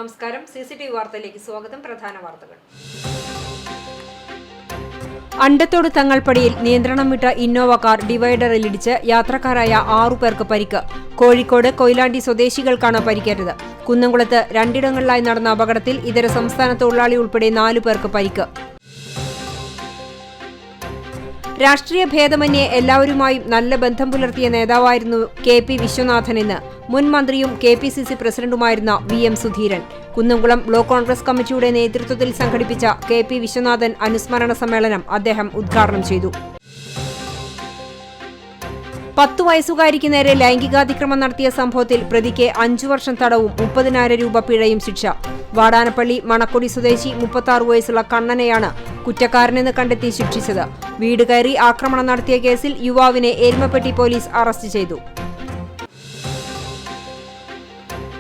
നമസ്കാരം. CCTV വാർത്തയിലേക്ക് സ്വാഗതം. പ്രധാന വാർത്തകൾ. അണ്ടത്തോട് തങ്ങൾപ്പടിയിൽ നിയന്ത്രണം വിട്ട ഇന്നോവ കാർ ഡിവൈഡറിലിടിച്ച് യാത്രക്കാരായ 6 പേർക്ക് പരിക്ക്. കോഴിക്കോട് കൊയിലാണ്ടി സ്വദേശികൾക്കാണ് പരിക്കേറ്റത്. കുന്നംകുളത്ത് 2 ഇടങ്ങളിലായി നടന്ന അപകടത്തിൽ ഇതര സംസ്ഥാന തൊഴിലാളി ഉൾപ്പെടെ 4 പേർക്ക് പരിക്ക്. രാഷ്ട്രീയ ഭേദമന്യേ എല്ലാവരുമായും നല്ല ബന്ധം പുലർത്തിയ നേതാവായിരുന്നു KP വിശ്വനാഥനെന്ന് മുൻ മന്ത്രിയും KPCC പ്രസിഡന്റുമായിരുന്ന VM Sudheeran. Kunnamkulam block Congress കമ്മിറ്റിയുടെ നേതൃത്വത്തിൽ സംഘടിപ്പിച്ച KP വിശ്വനാഥൻ അനുസ്മരണ സമ്മേളനം അദ്ദേഹം ഉദ്ഘാടനം ചെയ്തു. 10 വയസ്സുകാരിക്ക് നേരെ ലൈംഗികാതിക്രമം നടത്തിയ സംഭവത്തിൽ പ്രതിക്ക് 5 വർഷം തടവും 30,000 രൂപ പിഴയും ശിക്ഷ. വാടാനപ്പള്ളി മണക്കൊടി സ്വദേശി 36 വയസ്സുള്ള കണ്ണനെയാണ് കുറ്റക്കാരനെന്ന് കണ്ടെത്തി ശിക്ഷിച്ചത്. വീട് കയറി ആക്രമണം നടത്തിയ കേസിൽ യുവാവിനെ എരുമപ്പെട്ടി പോലീസ് അറസ്റ്റ് ചെയ്തു.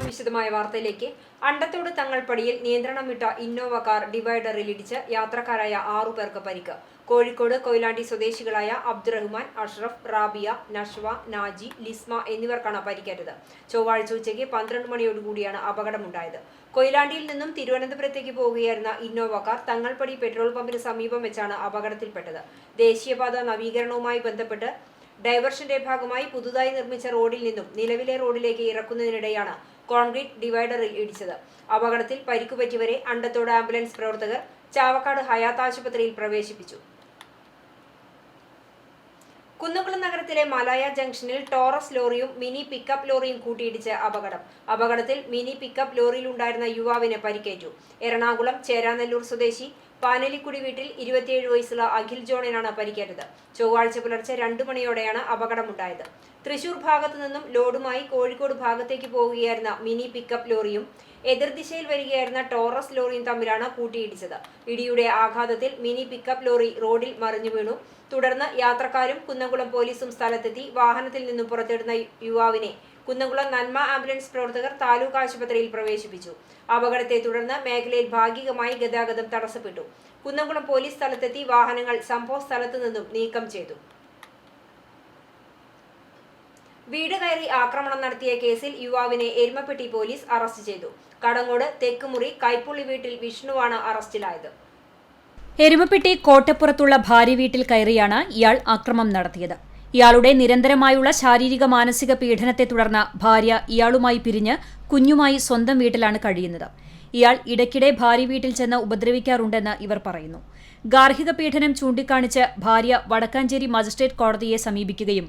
വിശദമായ വാർത്തയിലേക്ക്. അണ്ടത്തോട് തങ്ങൾപ്പടിയിൽ നിയന്ത്രണം വിട്ട ഇന്നോവ കാർ ഡിവൈഡറിലിടിച്ച് യാത്രക്കാരായ 6 പേർക്ക് പരിക്ക്. കോഴിക്കോട് കൊയിലാണ്ടി സ്വദേശികളായ അബ്ദുറഹ്മാൻ, അഷ്റഫ്, റാബിയ, നഷ്വ, നാജി, ലിസ്മ എന്നിവർക്കാണ് പരിക്കേറ്റത്. ചൊവ്വാഴ്ച ഉച്ചയ്ക്ക് 12 മണിയോടുകൂടിയാണ് അപകടമുണ്ടായത്. കൊയിലാണ്ടിയിൽ നിന്നും തിരുവനന്തപുരത്തേക്ക് പോവുകയായിരുന്ന ഇന്നോവ കാർ തങ്ങൾപ്പടി പെട്രോൾ പമ്പിന് സമീപം വെച്ചാണ് അപകടത്തിൽപ്പെട്ടത്. ദേശീയപാത നവീകരണവുമായി ബന്ധപ്പെട്ട് ഡൈവർഷന്റെ ഭാഗമായി പുതുതായി നിർമ്മിച്ച റോഡിൽ നിന്നും നിലവിലെ റോഡിലേക്ക് ഇറക്കുന്നതിനിടെയാണ് കോൺക്രീറ്റ് ഡിവൈഡറിൽ ഇടിച്ചത്. അപകടത്തിൽ പരിക്കുപറ്റിയവരെ അണ്ടത്തോട് ആംബുലൻസ് പ്രവർത്തകർ ചാവക്കാട് ഹയാത്ത് ആശുപത്രിയിൽ പ്രവേശിപ്പിച്ചു. കുന്നംകുളം നഗരത്തിലെ മലായ ജംഗ്ഷനിൽ ടോറസ് ലോറിയും മിനി പിക്കപ്പ് ലോറിയും കൂട്ടിയിടിച്ച് അപകടത്തിൽ മിനി പിക്കപ്പ് ലോറിയിലുണ്ടായിരുന്ന യുവാവിന് പരിക്കേറ്റു. എറണാകുളം ചേരാനെല്ലൂർ സ്വദേശി പാനലിക്കുടി വീട്ടിൽ 27 വയസ്സുള്ള അഖിൽ ജോണിനാണ് പരിക്കേറ്റത്. ചൊവ്വാഴ്ച പുലർച്ചെ 2 മണിയോടെയാണ് അപകടമുണ്ടായത്. തൃശൂർ ഭാഗത്തു നിന്നും ലോഡുമായി കോഴിക്കോട് ഭാഗത്തേക്ക് പോവുകയായിരുന്ന മിനി പിക്കപ്പ് ലോറിയും എതിർദിശയിൽ വരികയായിരുന്ന ടോറസ് ലോറിയും തമ്മിലാണ് കൂട്ടിയിടിച്ചത്. ഇടിയുടെ ആഘാതത്തിൽ മിനി പിക്കപ്പ് ലോറി റോഡിൽ മറിഞ്ഞു വീണു. തുടർന്ന് യാത്രക്കാരും കുന്നംകുളം പോലീസും സ്ഥലത്തെത്തി വാഹനത്തിൽ നിന്നും പുറത്തിടുന്ന യുവാവിനെ കുന്നംകുളം നന്മ ആംബുലൻസ് പ്രവർത്തകർ താലൂക്ക് ആശുപത്രിയിൽ പ്രവേശിപ്പിച്ചു. അപകടത്തെ തുടർന്ന് മേഖലയിൽ ഭാഗികമായി ഗതാഗതം തടസ്സപ്പെട്ടു. കുന്നംകുളം പോലീസ് സ്ഥലത്തെത്തി വാഹനങ്ങൾ സംഭവ സ്ഥലത്തു നിന്നും നീക്കം ചെയ്തു. വീട് കയറി ആക്രമണം നടത്തിയ കേസിൽ യുവാവിനെ എരുമപ്പെട്ടി പോലീസ് അറസ്റ്റ് ചെയ്തു. കടങ്ങോട് തെക്കുമുറി കൈപ്പുള്ളി വീട്ടിൽ വിഷ്ണുവാണ് അറസ്റ്റിലായത്. എരുമപ്പെട്ടി കോട്ടപ്പുറത്തുള്ള ഭാര്യ വീട്ടിൽ കയറിയാണ് ഇയാൾ ആക്രമണം നടത്തിയത്. ഇയാളുടെ നിരന്തരമായുള്ള ശാരീരിക മാനസിക പീഡനത്തെ തുടർന്ന് ഭാര്യ ഇയാളുമായി പിരിഞ്ഞ് കുഞ്ഞുമായി സ്വന്തം വീട്ടിലാണ് കഴിയുന്നത്. ഇയാൾ ഇടയ്ക്കിടെ ഭാര്യ വീട്ടിൽ ചെന്ന് ഉപദ്രവിക്കാറുണ്ടെന്ന് ഇവർ പറയുന്നു. ഗാർഹിക പീഡനം ചൂണ്ടിക്കാണിച്ച് ഭാര്യ വടക്കാഞ്ചേരി മജിസ്ട്രേറ്റ് കോടതിയെ സമീപിക്കുകയും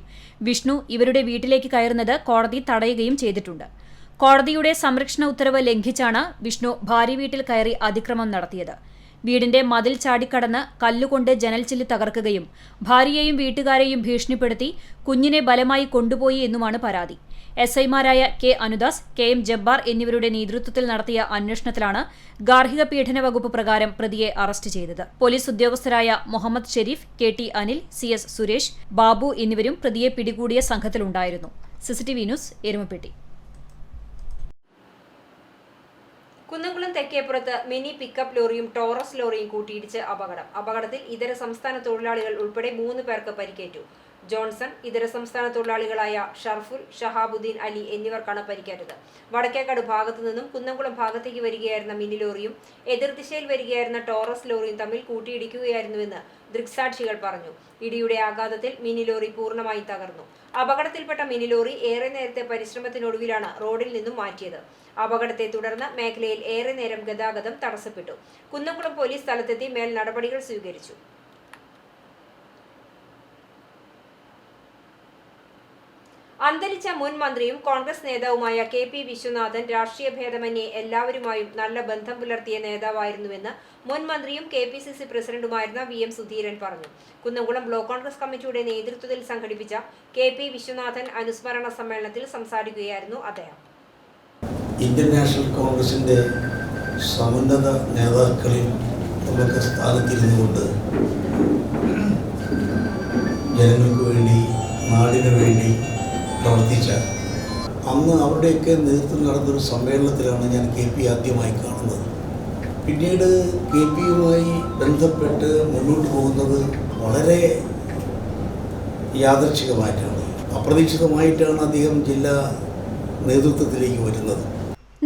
വിഷ്ണു ഇവരുടെ വീട്ടിലേക്ക് കയറുന്നത് കോടതി തടയുകയും ചെയ്തിട്ടുണ്ട്. കോടതിയുടെ സംരക്ഷണ ഉത്തരവ് ലംഘിച്ചാണ് വിഷ്ണു ഭാര്യ വീട്ടിൽ കയറി അതിക്രമം നടത്തിയത്. വീടിന്റെ മതിൽ ചാടിക്കടന്ന് കല്ലുകൊണ്ട് ജനൽച്ചില്ല് തകർക്കുകയും ഭാര്യയെയും വീട്ടുകാരെയും ഭീഷണിപ്പെടുത്തി കുഞ്ഞിനെ ബലമായി കൊണ്ടുപോയി എന്നുമാണ് പരാതി. SIമാരായ K അനുദാസ്, KM ജബ്ബാർ എന്നിവരുടെ നേതൃത്വത്തിൽ നടത്തിയ അന്വേഷണത്തിലാണ് ഗാർഹിക പീഡന വകുപ്പ് പ്രകാരം പ്രതിയെ അറസ്റ്റ് ചെയ്തത്. പോലീസ് ഉദ്യോഗസ്ഥരായ മുഹമ്മദ് ഷെരീഫ്, KT അനിൽ, CS സുരേഷ്, ബാബു എന്നിവരും പ്രതിയെ പിടികൂടിയ സംഘത്തിലുണ്ടായിരുന്നു. CCTV news, Erumapetty. കുന്നംകുളം തെക്കേപ്പുറത്ത് മിനി പിക്കപ്പ് ലോറിയും ടോറസ് ലോറിയും കൂട്ടിയിടിച്ച് അപകടത്തിൽ ഇതര സംസ്ഥാന തൊഴിലാളികൾ ഉൾപ്പെടെ 3 പേർക്ക് പരിക്കേറ്റു. ജോൺസൺ, ഇതര സംസ്ഥാന തൊഴിലാളികളായ ഷർഫുൽ, ഷഹാബുദ്ദീൻ അലി എന്നിവർക്കാണ് പരിക്കേറ്റത്. വടക്കേക്കാട് ഭാഗത്തു നിന്നും കുന്നംകുളം ഭാഗത്തേക്ക് വരികയായിരുന്ന മിനി ലോറിയും എതിർദിശയിൽ വരികയായിരുന്ന ടോറസ് ലോറിയും തമ്മിൽ കൂട്ടിയിടിക്കുകയായിരുന്നുവെന്ന് ദൃക്സാക്ഷികൾ പറഞ്ഞു. ഇടിയുടെ ആഘാതത്തിൽ മിനി ലോറി പൂർണ്ണമായി തകർന്നു. അപകടത്തിൽപ്പെട്ട മിനി ലോറി ഏറെ നേരത്തെ പരിശ്രമത്തിനൊടുവിലാണ് റോഡിൽ നിന്നും മാറ്റിയത്. അപകടത്തെ തുടർന്ന് മേഖലയിൽ ഏറെ നേരം ഗതാഗതം തടസ്സപ്പെട്ടു. കുന്നംകുളം പോലീസ് സ്ഥലത്തെത്തി മേൽ നടപടികൾ സ്വീകരിച്ചു. അന്തരിച്ച മുൻ മന്ത്രിയും കോൺഗ്രസ് നേതാവുമായ KP വിശ്വനാഥൻ രാഷ്ട്രീയ ഭേദമന്യേ എല്ലാവരുമായും നല്ല ബന്ധം പുലർത്തിയ നേതാവായിരുന്നുവെന്ന് മുൻ മന്ത്രിയും KPCC പ്രസിഡന്റുമായിരുന്ന VM സുധീരൻ പറഞ്ഞു. കുന്നംകുളം ബ്ലോക്ക് കോൺഗ്രസ് കമ്മിറ്റിയുടെ നേതൃത്വത്തിൽ സംഘടിപ്പിച്ച KP വിശ്വനാഥൻ അനുസ്മരണ സമ്മേളനത്തിൽ സംസാരിക്കുകയായിരുന്നു അദ്ദേഹം. ഇന്ത്യൻ നാഷണൽ കോൺഗ്രസിൻ്റെ സമുന്നത നേതാക്കളിൽ നമുക്ക് സ്ഥാനത്തിരുന്നുകൊണ്ട് ജനങ്ങൾക്ക് വേണ്ടി, നാടിനു വേണ്ടി പ്രവർത്തിച്ച അന്ന് അവരുടെയൊക്കെ നേതൃത്വം നടന്നൊരു സമ്മേളനത്തിലാണ് ഞാൻ KP ആദ്യമായി കാണുന്നത്. പിന്നീട് KPയുമായി ബന്ധപ്പെട്ട് മുന്നോട്ട് പോകുന്നത് വളരെ യാദൃച്ഛികമായിട്ടാണ്, അപ്രതീക്ഷിതമായിട്ടാണ് അദ്ദേഹം ജില്ലാ നേതൃത്വത്തിലേക്ക് വരുന്നത്.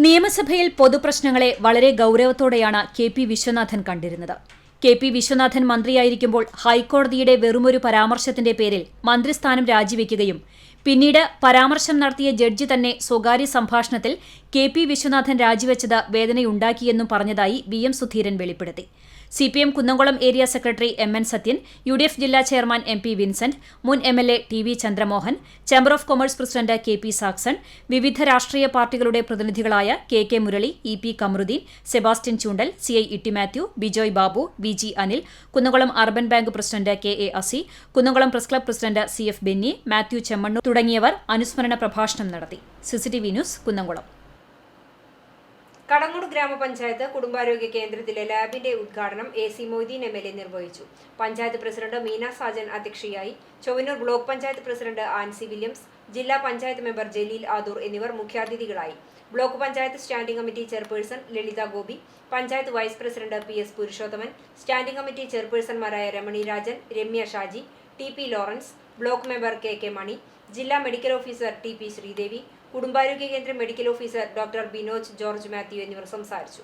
നിയമസഭയിൽ പൊതുപ്രശ്നങ്ങളെ വളരെ ഗൌരവത്തോടെയാണ് കെ.പി. വിശ്വനാഥൻ കണ്ടിരുന്നത്. കെ.പി. വിശ്വനാഥൻ മന്ത്രിയായിരിക്കുമ്പോൾ ഹൈക്കോടതിയുടെ വെറുമൊരു പരാമർശത്തിന്റെ പേരിൽ മന്ത്രിസ്ഥാനം രാജിവെക്കുകയും പിന്നീട് പരാമർശം നടത്തിയ ജഡ്ജി തന്നെ സ്വകാര്യ സംഭാഷണത്തിൽ കെ.പി. വിശ്വനാഥൻ രാജിവെച്ചത് വേദനയുണ്ടാക്കിയെന്നും പറഞ്ഞതായി വി.എം. സുധീരൻ വെളിപ്പെടുത്തി. CPM Kunnamkulam area secretary M.N. Sathyan, UDF ജില്ലാ ചെയർമാൻ M.P. വിൻസെന്റ്, മുൻ MLA T.V. Chandramohan, chamber of commerce president K.P. Saxon, വിവിധ രാഷ്ട്രീയ പാർട്ടികളുടെ പ്രതിനിധികളായ K.K. Murali, E.P. Kamaruddeen, Sebastian Choondal, C.I. Itty Mathew, Bijoy Babu, V.G. Anil, Kunnamkulam urban bank president K.A. Asi, Kunnamkulam press club president C.F. Benny, Mathew Chemmanur തുടങ്ങിയവർ അനുസ്മരണ പ്രഭാഷണം നടത്തി. CCTV news Kunnamkulam. കടങ്ങോട് ഗ്രാമപഞ്ചായത്ത് കുടുംബാരോഗ്യ കേന്ദ്രത്തിലെ ലാബിന്റെ ഉദ്ഘാടനം A.C. മൊയ്തീൻ MLA നിർവഹിച്ചു. പഞ്ചായത്ത് പ്രസിഡന്റ് മീന സാജൻ അധ്യക്ഷയായി. Chowwannur block panchayat president Ancy Williams, ജില്ലാ പഞ്ചായത്ത് മെമ്പർ ജലീൽ ആദൂർ എന്നിവർ മുഖ്യാതിഥികളായി. Block panchayat standing committee chairperson Lalitha Gopi, panchayat vice president P.S. Purushothaman, standing committee ചെയർപേഴ്സൺമാരായ Ramani Rajan, Ramya Shaji, T.P. Lawrence, block member K.K. Mani, ജില്ലാ മെഡിക്കൽ ഓഫീസർ T.P. ശ്രീദേവി, കുടുംബാരോഗ്യ കേന്ദ്ര medical officer doctor Binoj George Mathew എന്നിവർ സംസാരിച്ചു.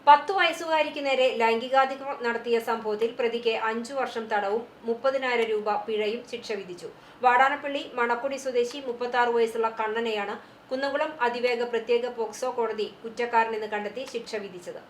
പത്ത് വയസ്സുകാരിക്ക് നേരെ ലൈംഗികാതിക്രമം നടത്തിയ സംഭവത്തിൽ പ്രതിക്ക് 5 വർഷം തടവും 30,000 രൂപ പിഴയും ശിക്ഷ വിധിച്ചു. വാടാനപ്പള്ളി മണക്കുടി സ്വദേശി 36 വയസ്സുള്ള കണ്ണനെയാണ് കുന്നംകുളം അതിവേഗ പ്രത്യേക പോക്സോ കോടതി കുറ്റക്കാരനെന്ന് കണ്ടെത്തി ശിക്ഷ വിധിച്ചത്.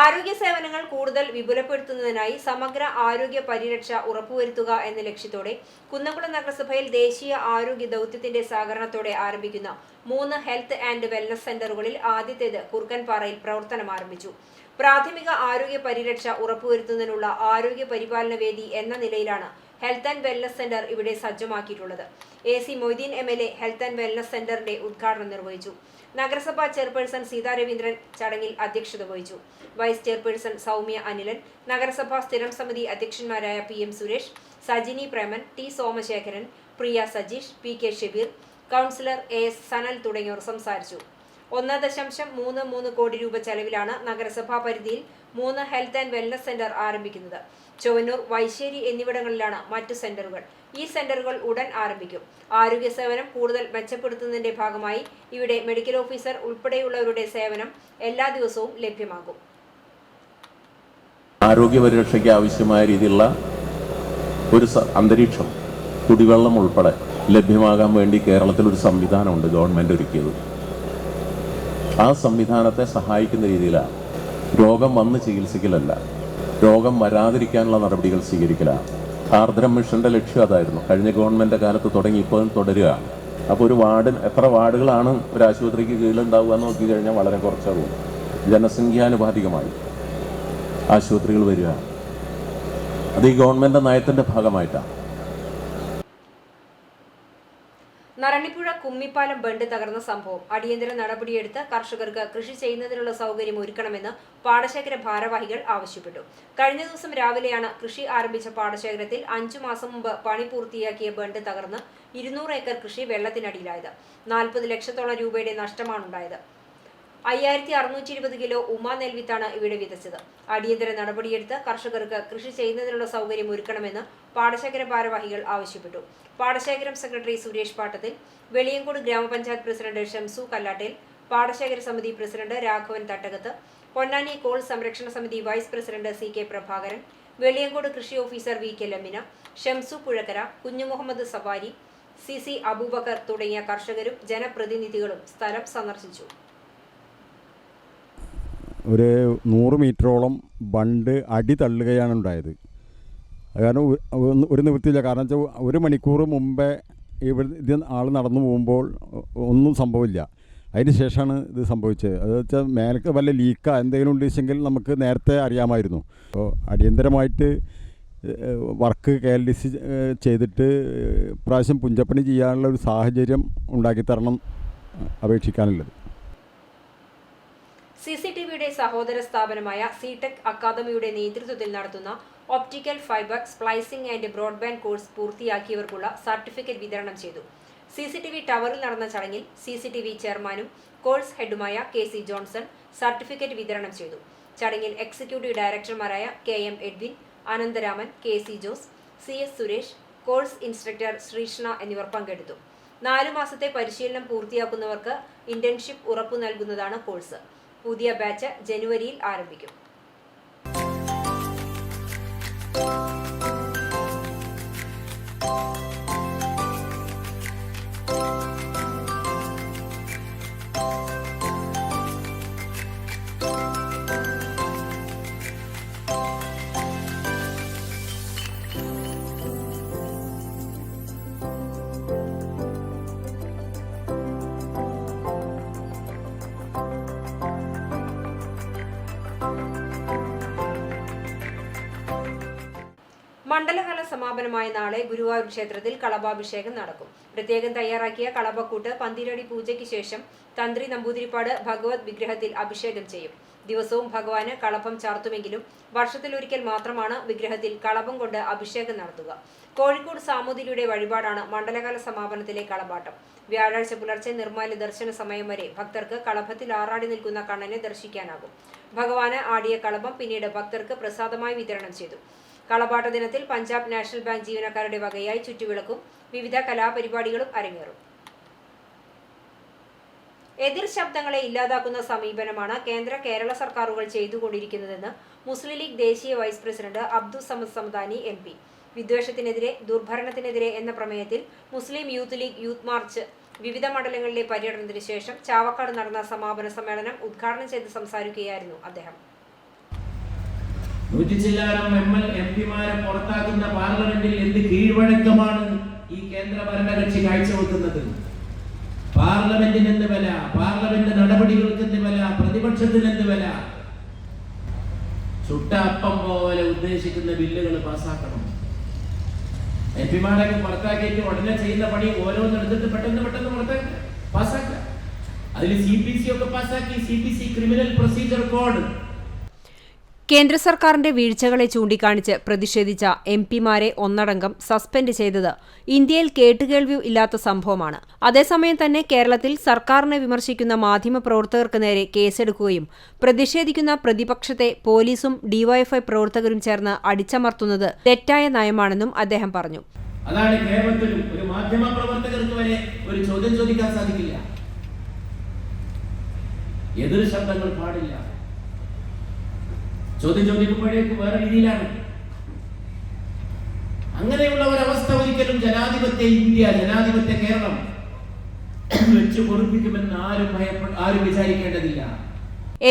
ആരോഗ്യ സേവനങ്ങൾ കൂടുതൽ വിപുലപ്പെടുത്തുന്നതിനായി സമഗ്ര ആരോഗ്യ പരിരക്ഷ ഉറപ്പുവരുത്തുക എന്ന ലക്ഷ്യത്തോടെ കുന്നംകുളം നഗരസഭയിൽ ദേശീയ ആരോഗ്യ ദൗത്യത്തിന്റെ സഹകരണത്തോടെ ആരംഭിക്കുന്ന 3 ഹെൽത്ത് ആൻഡ് വെൽനസ് സെന്ററുകളിൽ ആദ്യത്തേത് കുറുക്കൻപാറയിൽ പ്രവർത്തനം ആരംഭിച്ചു. പ്രാഥമിക ആരോഗ്യ പരിരക്ഷ ഉറപ്പുവരുത്തുന്നതിനുള്ള ആരോഗ്യ പരിപാലന വേദി എന്ന നിലയിലാണ് ഹെൽത്ത് ആൻഡ് വെൽനസ് സെന്റർ ഇവിടെ സജ്ജമാക്കിയിട്ടുള്ളത്. A.C. Moideen MLA health and wellness സെന്ററിന്റെ ഉദ്ഘാടനം നിർവഹിച്ചു. നഗരസഭാ ചെയർപേഴ്സൺ സീതാ രവീന്ദ്രൻ ചടങ്ങിൽ അധ്യക്ഷത വഹിച്ചു. വൈസ് ചെയർപേഴ്സൺ സൗമ്യ അനിലൻ, നഗരസഭാ സ്ഥിരം സമിതി അധ്യക്ഷന്മാരായ P.M. Suresh, Sajini Preman, T. Somasekharan, Priya Sajeesh, P.K. Shebeer, councillor A.S. Sanal തുടങ്ങിയവർ സംസാരിച്ചു. 1.33 കോടി രൂപ ചെലവിലാണ് നഗരസഭാ പരിധിയിൽ 3 ഹെൽത്ത് ആൻഡ് വെൽനസ് സെന്റർ ആരംഭിക്കുന്നത്. ചൊവ്വന്നൂർ, വൈശ്ശേരി എന്നിവിടങ്ങളിലാണ് മറ്റു സെന്ററുകൾ. ഈ സെന്ററുകൾ ഉടൻ ആരംഭിക്കും. ആരോഗ്യ സേവനം കൂടുതൽ മെച്ചപ്പെടുത്തുന്നതിന്റെ ഭാഗമായി ഇവിടെ മെഡിക്കൽ ഓഫീസർ ഉൾപ്പെടെയുള്ളവരുടെ സേവനം എല്ലാ ദിവസവും ലഭ്യമാകും. ആരോഗ്യ പരിരക്ഷയ്ക്ക് ആവശ്യമായ രീതിയിലുള്ള ഒരു അന്തരീക്ഷം, കുടിവെള്ളം ഉൾപ്പെടെ ലഭ്യമാകാൻ വേണ്ടി കേരളത്തിലൊരു സംവിധാനമുണ്ട് ഗവൺമെൻറ് ഒരുക്കിയത്. ആ സംവിധാനത്തെ സഹായിക്കുന്ന രീതിയിലാണ്. രോഗം വന്ന് ചികിത്സിക്കലല്ല, രോഗം വരാതിരിക്കാനുള്ള നടപടികൾ സ്വീകരിക്കലാണ്. ആർദ്രം മിഷന്റെ ലക്ഷ്യം അതായിരുന്നു. കഴിഞ്ഞ ഗവൺമെൻറ് കാലത്ത് തുടങ്ങി ഇപ്പോഴും തുടരുകയാണ്. അപ്പോൾ ഒരു വാർഡിന് എത്ര വാർഡുകളാണ് ഒരു ആശുപത്രിക്ക് കീഴിലുണ്ടാവുക എന്ന് നോക്കിക്കഴിഞ്ഞാൽ വളരെ കുറച്ചാകും. ജനസംഖ്യാനുപാതികമായി ആശുപത്രികൾ വരിക, അത് ഈ ഗവൺമെൻറ് നയത്തിൻ്റെ ഭാഗമായിട്ടാണ്. നരണിപ്പുഴ കുമ്മിപ്പാലം ബണ്ട് തകർന്ന സംഭവം അടിയന്തര നടപടിയെടുത്ത് കർഷകർക്ക് കൃഷി ചെയ്യുന്നതിനുള്ള സൗകര്യം ഒരുക്കണമെന്ന് പാടശേഖര ഭാരവാഹികൾ ആവശ്യപ്പെട്ടു. കഴിഞ്ഞ ദിവസം രാവിലെയാണ് കൃഷി ആരംഭിച്ച പാടശേഖരത്തിൽ 5 മാസം മുമ്പ് പണി പൂർത്തിയാക്കിയ ബണ്ട് തകർന്ന് 200 ഏക്കർ കൃഷി വെള്ളത്തിനടിയിലായത്. 40 ലക്ഷത്തോളം രൂപയുടെ നഷ്ടമാണുണ്ടായത്. 5620 കിലോ ഉമാ നെൽവിത്താണ് ഇവിടെ വിതച്ചത്. അടിയന്തര നടപടിയെടുത്ത് കർഷകർക്ക് കൃഷി ചെയ്യുന്നതിനുള്ള സൗകര്യം ഒരുക്കണമെന്ന് പാടശേഖര ഭാരവാഹികൾ ആവശ്യപ്പെട്ടു. പാടശേഖരം സെക്രട്ടറി സുരേഷ് പാട്ടത്തിൽ, വെളിയങ്കോട് ഗ്രാമപഞ്ചായത്ത് പ്രസിഡന്റ് ഷംസു കല്ലാട്ടേൽ, പാടശേഖര സമിതി പ്രസിഡന്റ് രാഘവൻ തട്ടകത്ത്, പൊന്നാനി കോൾ സംരക്ഷണ സമിതി vice president C.K. Prabhakaran, Veliyankode കൃഷി officer V.K. Lamina, Shamsu Puzhakkara, Kunhimuhammed Savari, C.C. Abubakar തുടങ്ങിയ കർഷകരും ജനപ്രതിനിധികളും സ്ഥലം സന്ദർശിച്ചു. ഒരു 100 മീറ്ററോളം ബണ്ട് അടി തള്ളുകയാണ് ഉണ്ടായത്. കാരണം ഒരു നിവൃത്തിയില്ല. കാരണം വെച്ചാൽ 1 മണിക്കൂർ മുമ്പേ ഇത് ആൾ നടന്നു പോകുമ്പോൾ ഒന്നും സംഭവമില്ല. അതിന് ശേഷമാണ് ഇത് സംഭവിച്ചത്. അത് വെച്ചാൽ മേലേക്ക് വല്ല ലീക്കാ എന്തെങ്കിലും ഉണ്ടെങ്കിൽ നമുക്ക് നേരത്തെ അറിയാമായിരുന്നു. അപ്പോൾ അടിയന്തരമായിട്ട് വർക്ക് KLDC ചെയ്തിട്ട് പ്രാവശ്യം പുഞ്ചപ്പണി ചെയ്യാനുള്ള ഒരു സാഹചര്യം ഉണ്ടാക്കിത്തരണം അപേക്ഷിക്കാനുള്ളത്. CCTVയുടെ സഹോദര സ്ഥാപനമായ C-Tech അക്കാദമിയുടെ നേതൃത്വത്തിൽ നടത്തുന്ന optical fibre splicing and broadband course പൂർത്തിയാക്കിയവർക്കുള്ള സർട്ടിഫിക്കറ്റ് വിതരണം ചെയ്തു. CCTV ടവറിൽ നടന്ന ചടങ്ങിൽ CCTV ചെയർമാനും കോഴ്സ് ഹെഡുമായ K.C. ജോൺസൺ സർട്ടിഫിക്കറ്റ് വിതരണം ചെയ്തു. ചടങ്ങിൽ എക്സിക്യൂട്ടീവ് ഡയറക്ടർമാരായ K.M. Edwin, Anantharaman, K.C. Jose, CS Suresh, course instructor Sreeshna എന്നിവർ പങ്കെടുത്തു. 4 മാസത്തെ പരിശീലനം പൂർത്തിയാക്കുന്നവർക്ക് ഇന്റേൺഷിപ്പ് ഉറപ്പു നൽകുന്നതാണ് കോഴ്സ്. പുതിയ ബാച്ച് ജനുവരിയിൽ ആരംഭിക്കും. മണ്ഡലകാല സമാപനമായ നാളെ ഗുരുവായൂർ ക്ഷേത്രത്തിൽ കളഭാഭിഷേകം നടക്കും. പ്രത്യേകം തയ്യാറാക്കിയ കളഭക്കൂട്ട് പന്തിരടി പൂജയ്ക്ക് ശേഷം തന്ത്രി നമ്പൂതിരിപ്പാട് ഭഗവത് വിഗ്രഹത്തിൽ അഭിഷേകം ചെയ്യും. ദിവസവും ഭഗവാന് കളഭം ചാർത്തുമെങ്കിലും വർഷത്തിലൊരിക്കൽ മാത്രമാണ് വിഗ്രഹത്തിൽ കളഭം കൊണ്ട് അഭിഷേകം നടത്തുക. കോഴിക്കോട് സാമൂതിരിയുടെ വഴിപാടാണ് മണ്ഡലകാല സമാപനത്തിലെ കളഭാട്ടം. വ്യാഴാഴ്ച പുലർച്ചെ നിർമ്മാല്യ ദർശന സമയം വരെ ഭക്തർക്ക് കളഭത്തിൽ ആറാടി നിൽക്കുന്ന കണ്ണനെ ദർശിക്കാനാകും. ഭഗവാന് ആടിയ കളഭം പിന്നീട് ഭക്തർക്ക് പ്രസാദമായി വിതരണം ചെയ്തു. കളഭാട്ട ദിനത്തിൽ പഞ്ചാബ് നാഷണൽ ബാങ്ക് ജീവനക്കാരുടെ വകയായി ചുറ്റുവിളക്കും വിവിധ കലാപരിപാടികളും അരങ്ങേറും. എതിർ ശബ്ദങ്ങളെ ഇല്ലാതാക്കുന്ന സമീപനമാണ് കേരള സർക്കാരുകൾ ചെയ്തുകൊണ്ടിരിക്കുന്നതെന്ന് മുസ്ലിം ലീഗ് ദേശീയ vice president Abdul Samad Samadani MP. വിദ്വേഷത്തിനെതിരെ ദുർഭരണത്തിനെതിരെ എന്ന പ്രമേയത്തിൽ Muslim youth League youth march വിവിധ മണ്ഡലങ്ങളിലെ പര്യടനത്തിന് ശേഷം ചാവക്കാട് നടന്ന സമാപന സമ്മേളനം ഉദ്ഘാടനം ചെയ്ത് സംസാരിക്കുകയായിരുന്നു അദ്ദേഹം. 100 MP-മാരെ പുറത്താക്കുന്ന പാർലമെന്റിൽ എന്ത് കീഴ്വഴക്കമാണ് ഈ കേന്ദ്ര ഭരണകക്ഷി കാഴ്ചവെക്കുന്നത്? പാർലമെന്റിന് എന്ത് വില, പാർലമെന്റ് നടപടികൾക്ക് എന്ത് വില, പ്രതിപക്ഷത്തിന് എന്ത് വില? ചുട്ട അപ്പം പോലെ ഉദ്ദേശിക്കുന്ന ബില്ലുകൾ പാസ്സാക്കണം. MP-മാരൊക്കെ പുറത്താക്കിയിട്ട് ഉടനെ ചെയ്യുന്ന പണി ഓരോന്നെടുത്തിട്ട് പെട്ടെന്ന് പാസ്സാക്കുക. അതിൽ CPC ഒക്കെ പാസ്സാക്കി. CPC criminal procedure code. കേന്ദ്ര സർക്കാരിന്റെ വീഴ്ചകളെ ചൂണ്ടിക്കാണിച്ച് പ്രതിഷേധിച്ച MP-മാരെ ഒന്നടങ്കം സസ്പെൻഡ് ചെയ്തത് ഇന്ത്യയിൽ കേട്ടുകേൾവി ഇല്ലാത്ത സംഭവമാണ്. അതേസമയം തന്നെ കേരളത്തിൽ സർക്കാരിനെ വിമർശിക്കുന്ന മാധ്യമപ്രവർത്തകർക്ക് നേരെ കേസെടുക്കുകയും പ്രതിഷേധിക്കുന്ന പ്രതിപക്ഷത്തെ പോലീസും DYFI പ്രവർത്തകരും ചേർന്ന് അടിച്ചമർത്തുന്നത് തെറ്റായ നയമാണെന്നും അദ്ദേഹം പറഞ്ഞു. അതാണ് കേരളത്തിൽ ഒരു മാധ്യമപ്രവർത്തകർക്ക് വരെ ഒരു ചോദ്യം ചോദിക്കാൻ സാധിക്കില്ല. എതിർ ശബ്ദങ്ങൾ പാടില്ല. ചോദ്യം ചോദിക്കുമ്പോഴേക്ക് വേറെ രീതിയിലാണ്. അങ്ങനെയുള്ള ഒരവസ്ഥ ഒരിക്കലും ജനാധിപത്യ ഇന്ത്യ, ജനാധിപത്യ കേരളം വെച്ച് പൊറുപ്പിക്കുമെന്ന് ആരും വിചാരിക്കേണ്ടതില്ല.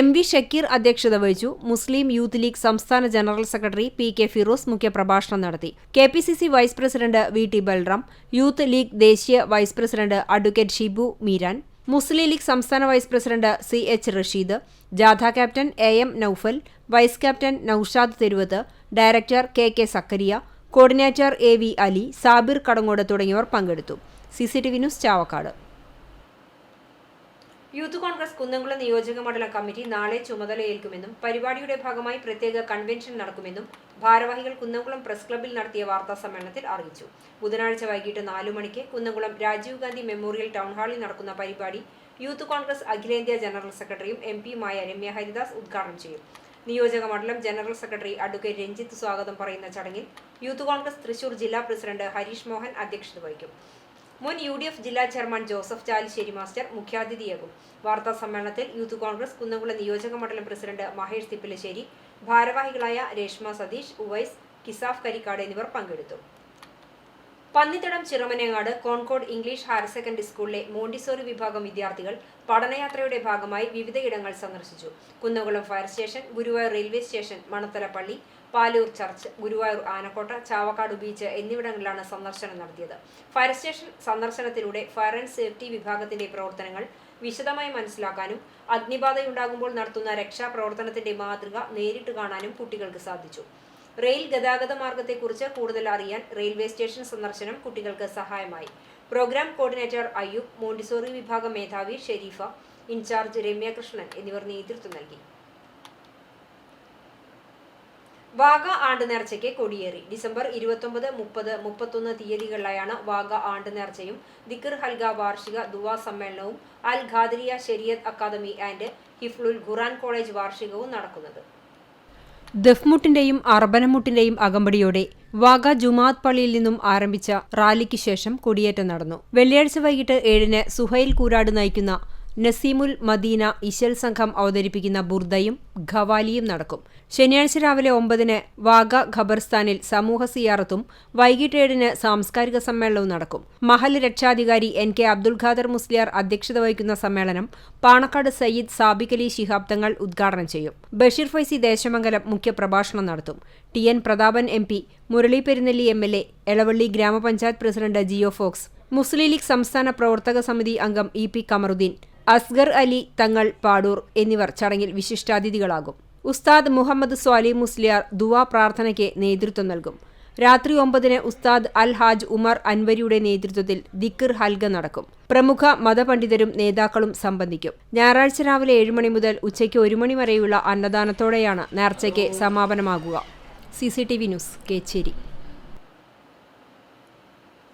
MV ഷക്കീർ അധ്യക്ഷത വഹിച്ചു. മുസ്ലിം യൂത്ത് ലീഗ് സംസ്ഥാന ജനറൽ സെക്രട്ടറി PK ഫിറോസ് മുഖ്യപ്രഭാഷണം നടത്തി. KPCC vice president VT Balram, Youth League ദേശീയ vice president advocate Shibu Meeran, Muslim League സംസ്ഥാന വൈസ് പ്രസിഡന്റ് CH റഷീദ്, ജാഥ captain AM Noufal, vice captain Noushad Theruvath, director KK Zakariya, coordinator AV Ali, Sabir Kadangode തുടങ്ങിയവർ പങ്കെടുത്തു. CCTV news Chavakkad. Youth Congress Kunnamkulam നിയോജക മണ്ഡലം കമ്മിറ്റി നാളെ ചുമതലയേൽക്കുമെന്നും പരിപാടിയുടെ ഭാഗമായി പ്രത്യേക കൺവെൻഷൻ നടക്കുമെന്നും ഭാരവാഹികൾ കുന്നംകുളം പ്രസ് ക്ലബ്ബിൽ നടത്തിയ വാർത്താ സമ്മേളനത്തിൽ അറിയിച്ചു. ബുധനാഴ്ച വൈകിട്ട് 4 മണിക്ക് കുന്നംകുളം രാജീവ് ഗാന്ധി മെമ്മോറിയൽ ടൗൺ ഹാളിൽ നടക്കുന്ന പരിപാടി യൂത്ത് കോൺഗ്രസ് അഖിലേന്ത്യാ ജനറൽ സെക്രട്ടറിയും MP-യുമായ രമ്യ ഹരിദാസ് ഉദ്ഘാടനം ചെയ്യും. നിയോജക മണ്ഡലം ജനറൽ സെക്രട്ടറി അഡ്വക്കേറ്റ് രഞ്ജിത്ത് സ്വാഗതം പറയുന്ന ചടങ്ങിൽ യൂത്ത് കോൺഗ്രസ് തൃശൂർ ജില്ലാ പ്രസിഡന്റ് ഹരീഷ് മോഹൻ അധ്യക്ഷത വഹിക്കും. മുൻ UDF ജില്ലാ ചെയർമാൻ ജോസഫ് ചാലിശ്ശേരി മാസ്റ്റർ മുഖ്യാതിഥിയാകും. വാർത്താ സമ്മേളനത്തിൽ യൂത്ത് കോൺഗ്രസ് കുന്നംകുളം നിയോജക മണ്ഡലം പ്രസിഡന്റ് മഹേഷ് തിപ്പലശ്ശേരി, ഭാരവാഹികളായ രേഷ്മ സതീഷ്, ഉവൈസ്, കിസാഫ് കരിക്കാട് എന്നിവർ പങ്കെടുത്തു. Pannithadam Chiramanengad Concord English higher secondary സ്കൂളിലെ മോണ്ടിസോറി വിഭാഗം വിദ്യാർത്ഥികൾ പഠനയാത്രയുടെ ഭാഗമായി വിവിധയിടങ്ങൾ സന്ദർശിച്ചു. Kunnamkulam fire station, Guruvayur railway station, Manathala പള്ളി, പാലൂർ ചർച്ച്, ഗുരുവായൂർ ആനക്കോട്ട, ചാവക്കാട് ബീച്ച് എന്നിവിടങ്ങളിലാണ് സന്ദർശനം നടത്തിയത്. ഫയർ സ്റ്റേഷൻ സന്ദർശനത്തിലൂടെ ഫയർ ആൻഡ് സേഫ്റ്റി വിഭാഗത്തിന്റെ പ്രവർത്തനങ്ങൾ വിശദമായി മനസ്സിലാക്കാനും അഗ്നിബാധയുണ്ടാകുമ്പോൾ നടത്തുന്ന രക്ഷാപ്രവർത്തനത്തിന്റെ മാതൃക നേരിട്ട് കാണാനും കുട്ടികൾക്ക് സാധിച്ചു. റെയിൽ ഗതാഗത മാർഗത്തെക്കുറിച്ച് കൂടുതൽ അറിയാൻ റെയിൽവേ സ്റ്റേഷൻ സന്ദർശനം കുട്ടികൾക്ക് സഹായമായി. പ്രോഗ്രാം കോർഡിനേറ്റർ അയ്യൂബ്, മോണ്ടിസോറി വിഭാഗം മേധാവി ഷെരീഫ, ഇൻചാർജ് രമ്യകൃഷ്ണൻ എന്നിവർ നേതൃത്വം നൽകി. വാഗ ആണ്ട് നേർച്ചയ്ക്ക് കൊടിയേറി. ഡിസംബർ 29, 30, 31 തീയതികളിലായാണ് വാഗ ആണ്ട് നേർച്ചയും ദിക്ർ ഹൽഗ വാർഷിക ദുവാ സമ്മേളനവും അൽ ഖാദിരിയ ശരിയത്ത് അക്കാദമി ആൻഡ് ഹിഫ്ലുൽ ഖുറാൻ കോളേജ് വാർഷികവും നടക്കുന്നത്. ദഫ്മുട്ടിന്റെയും അർബനമുട്ടിന്റെയും അകമ്പടിയോടെ വാഗ ജുമാഅത്ത് പള്ളിയിൽ നിന്നും ആരംഭിച്ച റാലിക്ക് ശേഷം കൊടിയേറ്റം നടന്നു. വെള്ളിയാഴ്ച വൈകിട്ട് 7-ന് സുഹൈൽ കൂരാട് നയിക്കുന്ന നസീമുൽ മദീന ഇശൽ സംഘം അവതരിപ്പിക്കുന്ന ബുർദയും ഖവാലിയും നടക്കും. ശനിയാഴ്ച രാവിലെ 9-ന് വാഗ ഖബർസ്ഥാനിൽ സമൂഹ സിയാറത്തും വൈകിട്ട് 7-ന് സാംസ്കാരിക സമ്മേളനവും നടക്കും. മഹൽ രക്ഷാധികാരി NK അബ്ദുൽ ഖാദർ മുസ്ലിയാർ അധ്യക്ഷത വഹിക്കുന്ന സമ്മേളനം പാണക്കാട് സയ്യിദ് സാബിക് അലി ശിഹാബ് തങ്ങൾ ഉദ്ഘാടനം ചെയ്യും. ബഷീർ ഫൈസി ദേശമംഗലം മുഖ്യപ്രഭാഷണം നടത്തും. TN Prathapan MP, Murali Perunnelli MLA, Elavally ഗ്രാമപഞ്ചായത്ത് പ്രസിഡന്റ് ജിയോ ഫോക്സ്, മുസ്ലിം ലീഗ് സംസ്ഥാന പ്രവർത്തക സമിതി അംഗം EP കമറുദ്ദീൻ, അസ്ഗർ അലി തങ്ങൾ പാടൂർ എന്നിവർ ചടങ്ങിൽ വിശിഷ്ടാതിഥികളാകും. ഉസ്താദ് മുഹമ്മദ് സ്വാലി മുസ്ലിയാർ ദുആ പ്രാർത്ഥനയ്ക്ക് നേതൃത്വം നൽകും. രാത്രി 9-ന് ഉസ്താദ് അൽ ഹാജ് ഉമർ അൻവരിയുടെ നേതൃത്വത്തിൽ ദിക്ർ ഹൽഗ നടക്കും. പ്രമുഖ മതപണ്ഡിതരും നേതാക്കളും സംബന്ധിക്കും. ഞായറാഴ്ച രാവിലെ 7 മണി മുതൽ ഉച്ചയ്ക്ക് 1 മണി വരെയുള്ള അന്നദാനത്തോടെയാണ് നേർച്ചയ്ക്ക് സമാപനമാകുക. CCTV news, Kechery.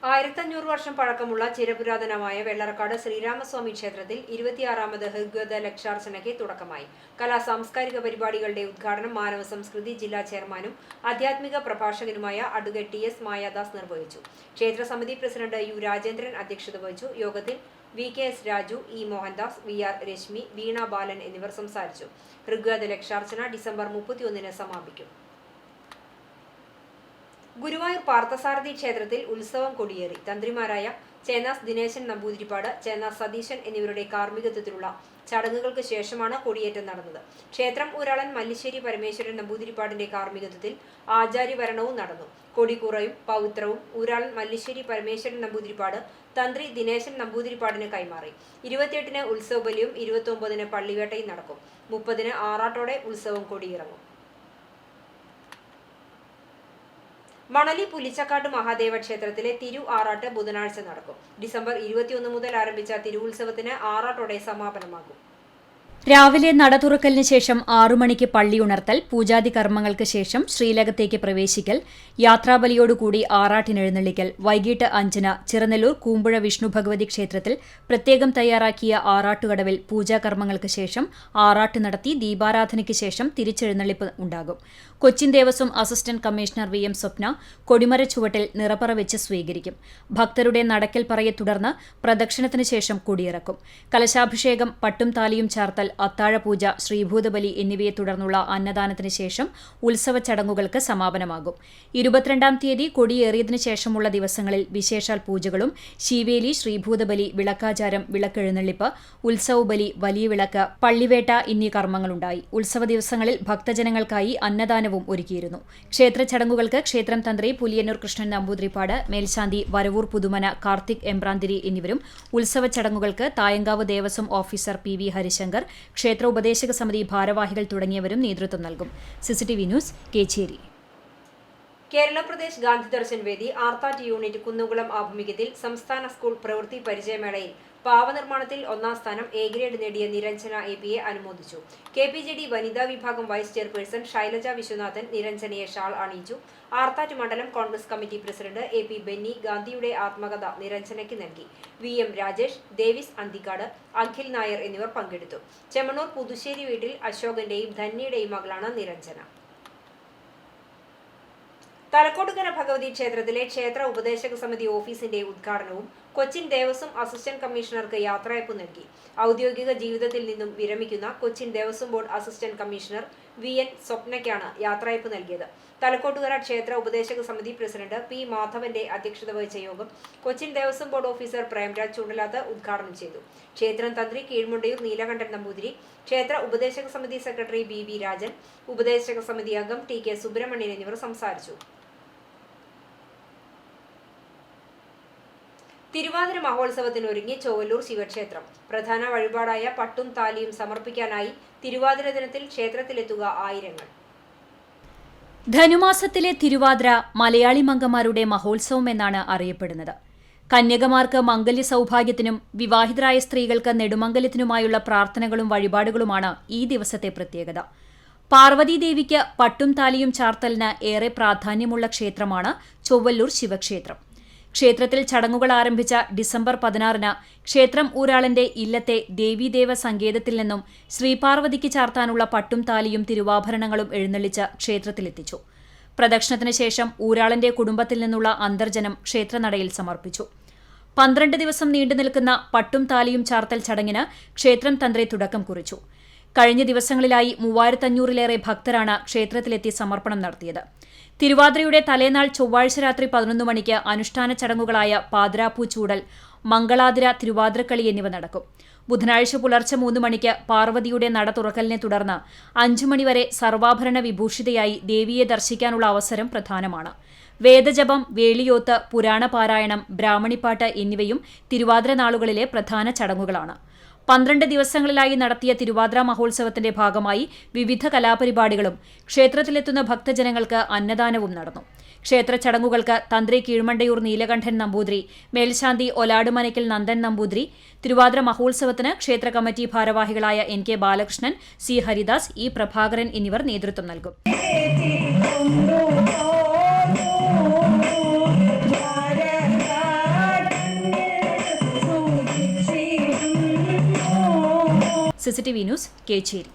1500 വർഷം പഴക്കമുള്ള ചിരപുരാതനമായ വെള്ളറക്കാട് ശ്രീരാമസ്വാമി ക്ഷേത്രത്തിൽ 26ാമത് ഹൃഗ്വേദ ലക്ഷാർച്ചനയ്ക്ക് തുടക്കമായി. കലാ സാംസ്കാരിക പരിപാടികളുടെ ഉദ്ഘാടനം മാനവ സംസ്കൃതി ജില്ലാ ചെയർമാനും ആധ്യാത്മിക പ്രഭാഷകനുമായ അഡ്വക്കേറ്റ് TS മായാദാസ് നിർവഹിച്ചു. ക്ഷേത്ര സമിതി പ്രസിഡന്റ് U രാജേന്ദ്രൻ അധ്യക്ഷത വഹിച്ചു. യോഗത്തിൽ VKS Raju, E Mohandas, VR Rashmi, വീണ ബാലൻ എന്നിവർ സംസാരിച്ചു. ഹൃഗ്വേദ ലക്ഷാർച്ചന ഡിസംബർ 31-ന് സമാപിക്കും. ഗുരുവായൂർ പാർത്ഥസാരഥി ക്ഷേത്രത്തിൽ ഉത്സവം കൊടിയേറി. തന്ത്രിമാരായ ചേന്നാസ് ദിനേശൻ നമ്പൂതിരിപ്പാട്, ചേന്നാസ് സതീശൻ എന്നിവരുടെ കാർമ്മികത്വത്തിലുള്ള ചടങ്ങുകൾക്ക് ശേഷമാണ് കൊടിയേറ്റം നടന്നത്. ക്ഷേത്രം ഊരാളൻ മല്ലിശ്ശേരി പരമേശ്വരൻ നമ്പൂതിരിപ്പാടിന്റെ കാർമ്മികത്വത്തിൽ ആചാര്യവരണവും നടന്നു. കൊടിക്കൂറയും പവിത്രവും ഊരാളൻ മല്ലിശ്ശേരി പരമേശ്വരൻ നമ്പൂതിരിപ്പാട് തന്ത്രി ദിനേശൻ നമ്പൂതിരിപ്പാടിന് കൈമാറി. 28-ന് ഉത്സവബലിയും 29-ന് പള്ളിവേട്ടയും നടക്കും. 30-ന് ആറാട്ടോടെ ഉത്സവം കൊടിയിറങ്ങും. മണലി പുലിച്ചക്കാട്ട് മഹാദേവ ക്ഷേത്രത്തിലെ തിരു ആറാട്ട് ബുധനാഴ്ച നടക്കും. ഡിസംബർ 21 മുതൽ ആരംഭിച്ച തിരുവുത്സവത്തിന് ആറാട്ടോടെ സമാപനമാകും. രാവിലെ നട തുറക്കലിന് ശേഷം 6 മണിക്ക് പള്ളി ഉണർത്തൽ, പൂജാതി കർമ്മങ്ങൾക്ക് ശേഷം ശ്രീലകത്തേക്ക് പ്രവേശിക്കൽ, യാത്രാബലിയോടുകൂടി ആറാട്ടിനെഴുന്നള്ളിക്കൽ. വൈകിട്ട് 5-ന് ചിറനെല്ലൂർ കൂമ്പുഴ വിഷ്ണു ഭഗവതി ക്ഷേത്രത്തിൽ പ്രത്യേകം തയ്യാറാക്കിയ ആറാട്ടുകടവിൽ പൂജാകർമ്മങ്ങൾക്ക് ശേഷം ആറാട്ട് നടത്തി ദീപാരാധനയ്ക്ക് ശേഷം തിരിച്ചെഴുന്നള്ളിപ്പ് ഉണ്ടാകും. Cochin Devaswom assistant commissioner VM സ്വപ്ന കൊടിമര ചുവട്ടിൽ നിറപ്പറ വെച്ച് സ്വീകരിക്കും. ഭക്തരുടെ നടക്കൽ പറയെ തുടർന്ന് പ്രദക്ഷിണത്തിന് ശേഷം കൊടിയിറക്കും. കലശാഭിഷേകം, പട്ടും താലിയും ചാർത്തൽ, അത്താഴപൂജ, ശ്രീഭൂതബലി എന്നിവയെ തുടർന്നുള്ള അന്നദാനത്തിന് ശേഷം ഉത്സവ ചടങ്ങുകൾക്ക് സമാപനമാകും. 22-ാം തീയതി കൊടിയേറിയതിനു ശേഷമുള്ള ദിവസങ്ങളിൽ വിശേഷാൽ പൂജകളും ശീവേലി, ശ്രീഭൂതബലി, വിളക്കാചാരം, വിളക്കെഴുന്നള്ളിപ്പ്, ഉത്സവബലി, വലിയ വിളക്ക്, പള്ളിവേട്ട എന്നീ കർമ്മങ്ങളുണ്ടായി. ഉത്സവ ദിവസങ്ങളിൽ ഭക്തജനങ്ങൾക്കായി അന്നദാനവും ഒരുക്കിയിരുന്നു. ക്ഷേത്ര ചടങ്ങുകൾക്ക് ക്ഷേത്രം തന്ത്രി പുലിയന്നൂർ കൃഷ്ണൻ നമ്പൂതിരിപ്പാട്, മേൽശാന്തി വരവൂർ പുതുമന കാർത്തിക് എമ്പ്രാന്തിരി എന്നിവരും, ഉത്സവ ചടങ്ങുകൾക്ക് തായങ്കാവ് ദേവസ്വം ഓഫീസർ PV ഹരിശങ്കർ, ക്ഷേത്ര ഉപദേശക സമിതി ഭാരവാഹികൾ തുടങ്ങിയവരും നേതൃത്വം നൽകും. CCTV news, Kechery. Kerala Pradesh Gandhi Darshan Vedi Arthat unit Kunnamkulam ആഭിമുഖ്യത്തിൽ സംസ്ഥാന സ്കൂൾ പ്രവൃത്തി പരിചയമേളയിൽ പാവനിർമ്മാണത്തിൽ 1ാം സ്ഥാനം A ഗ്രേഡ് നേടിയ നിരഞ്ജന APയെ അനുമോദിച്ചു. KPJD വനിതാ വിഭാഗം വൈസ് ചെയർപേഴ്സൺ ശൈലജ വിശ്വനാഥൻ നിരഞ്ജനയെ ഷാൾ അണിയിച്ചു. ആർത്താറ്റ് മണ്ഡലം Congress committee president AP Benny ഗാന്ധിയുടെ ആത്മകഥ നിരഞ്ജനയ്ക്ക് നൽകി. VM രാജേഷ്, ദേവിസ് അന്തിക്കാട്, അഖിൽ നായർ എന്നിവർ പങ്കെടുത്തു. ചെമ്മണൂർ പുതുശ്ശേരി വീട്ടിൽ അശോകന്റെയും ധന്യയുടെയും മകളാണ് നിരഞ്ജന. തലക്കോട്ടുകര ഭഗവതി ക്ഷേത്രത്തിലെ ക്ഷേത്ര ഉപദേശക സമിതി ഓഫീസിന്റെ ഉദ്ഘാടനവും കൊച്ചിൻ ദേവസ്വം അസിസ്റ്റന്റ് കമ്മീഷണർക്ക് യാത്രയയപ്പ് നൽകി. ഔദ്യോഗിക ജീവിതത്തിൽ നിന്നും വിരമിക്കുന്ന Cochin Devaswom board assistant commissioner VN സ്വപ്നയ്ക്കാണ് യാത്രയയപ്പ് നൽകിയത്. തലക്കോട്ടുകര ക്ഷേത്ര ഉപദേശക സമിതി പ്രസിഡന്റ് P മാധവന്റെ അധ്യക്ഷത വഹിച്ച യോഗം കൊച്ചിൻ ദേവസ്വം ബോർഡ് ഓഫീസർ പ്രേംരാജ് ചൂണ്ടലാത്ത് ഉദ്ഘാടനം ചെയ്തു. ക്ഷേത്രം തന്ത്രി കീഴ്മുണ്ടയൂർ നീലകണ്ഠൻ നമ്പൂതിരി, ക്ഷേത്ര ഉപദേശക സമിതി സെക്രട്ടറി BB രാജൻ, ഉപദേശക സമിതി അംഗം TK സുബ്രഹ്മണ്യൻ എന്നിവർ സംസാരിച്ചു. തിരുവാതിര മഹോത്സവത്തിനൊരുങ്ങി ചൊവ്വല്ലൂർ ശിവക്ഷേത്രം. പ്രധാന വഴിപാടായ പട്ടും താലിയും സമർപ്പിക്കാനായി തിരുവാതിര ദിനത്തിൽ ക്ഷേത്രത്തിലെത്തുക ആയിരങ്ങൾ. ധനുമാസത്തിലെ തിരുവാതിര മലയാളി മംഗമാരുടെ മഹോത്സവം എന്നാണ് അറിയപ്പെടുന്നത്. കന്യകമാർക്ക് മംഗല്യ സൗഭാഗ്യത്തിനും വിവാഹിതരായ സ്ത്രീകൾക്ക് നെടുമംഗല്യത്തിനുമായുള്ള പ്രാർത്ഥനകളും വഴിപാടുകളുമാണ് ഈ ദിവസത്തെ പ്രത്യേകത. പാർവതീദേവിക്ക് പട്ടും താലിയും ചാർത്തലിന് ഏറെ പ്രാധാന്യമുള്ള ക്ഷേത്രമാണ് ചൊവ്വല്ലൂർ ശിവക്ഷേത്രം. ക്ഷേത്രത്തിൽ ചടങ്ങുകൾ ആരംഭിച്ച ഡിസംബർ 16-ന് ക്ഷേത്രം ഊരാളന്റെ ഇല്ലത്തെ ദേവീദേവ സങ്കേതത്തിൽ നിന്നും ശ്രീപാർവതിക്ക് ചാർത്താനുള്ള പട്ടും താലിയും തിരുവാഭരണങ്ങളും എഴുന്നള്ളിച്ച് ക്ഷേത്രത്തിലെത്തിച്ചു. പ്രദക്ഷിണത്തിന് ശേഷം ഊരാളന്റെ കുടുംബത്തിൽ നിന്നുള്ള അന്തർജനം ക്ഷേത്രനടയിൽ സമർപ്പിച്ചു. 12 ദിവസം നീണ്ടുനിൽക്കുന്ന പട്ടും താലിയും ചാർത്തൽ ചടങ്ങിന് ക്ഷേത്രം തന്ത്രി തുടക്കം കുറിച്ചു. കഴിഞ്ഞ ദിവസങ്ങളിലായി 3500-ലേറെ ഭക്തരാണ് ക്ഷേത്രത്തിലെത്തി സമർപ്പണം നടത്തിയത്. തിരുവാതിരയുടെ തലേനാൾ ചൊവ്വാഴ്ച രാത്രി 11 മണിക്ക് അനുഷ്ഠാന ചടങ്ങുകളായ പാതിരാപ്പൂ ചൂടൽ, മംഗളാതിര, തിരുവാതിരക്കളി എന്നിവ നടക്കും. ബുധനാഴ്ച പുലർച്ചെ 3 മണിക്ക് പാർവതിയുടെ നട തുറക്കലിനെ തുടർന്ന് 5 മണിവരെ സർവാഭരണ വിഭൂഷിതയായി ദേവിയെ ദർശിക്കാനുള്ള അവസരം പ്രധാനമാണ്. വേദജപം, വേളിയോത്ത്, പുരാണപാരായണം, ബ്രാഹ്മണിപ്പാട്ട് എന്നിവയും തിരുവാതിര നാളുകളിലെ പ്രധാന ചടങ്ങുകളാണ്. 12 ദിവസങ്ങളിലായി നടത്തിയ തിരുവാതിര മഹോത്സവത്തിന്റെ ഭാഗമായി വിവിധ കലാപരിപാടികളും ക്ഷേത്രത്തിലെത്തുന്ന ഭക്തജനങ്ങൾക്ക് അന്നദാനവും നടന്നു. ക്ഷേത്ര ചടങ്ങുകൾക്ക് തന്ത്രി കീഴ്മണ്ടയൂർ നീലകണ്ഠൻ നമ്പൂതിരി, മേൽശാന്തി ഒലാടുമനയ്ക്കൽ നന്ദൻ നമ്പൂതിരി, തിരുവാതിര മഹോത്സവത്തിന് ക്ഷേത്ര കമ്മിറ്റി ഭാരവാഹികളായ NK Balakrishnan, C Haridas, E Prabhakaran എന്നിവർ നേതൃത്വം നൽകും. CCTV news, Kechery.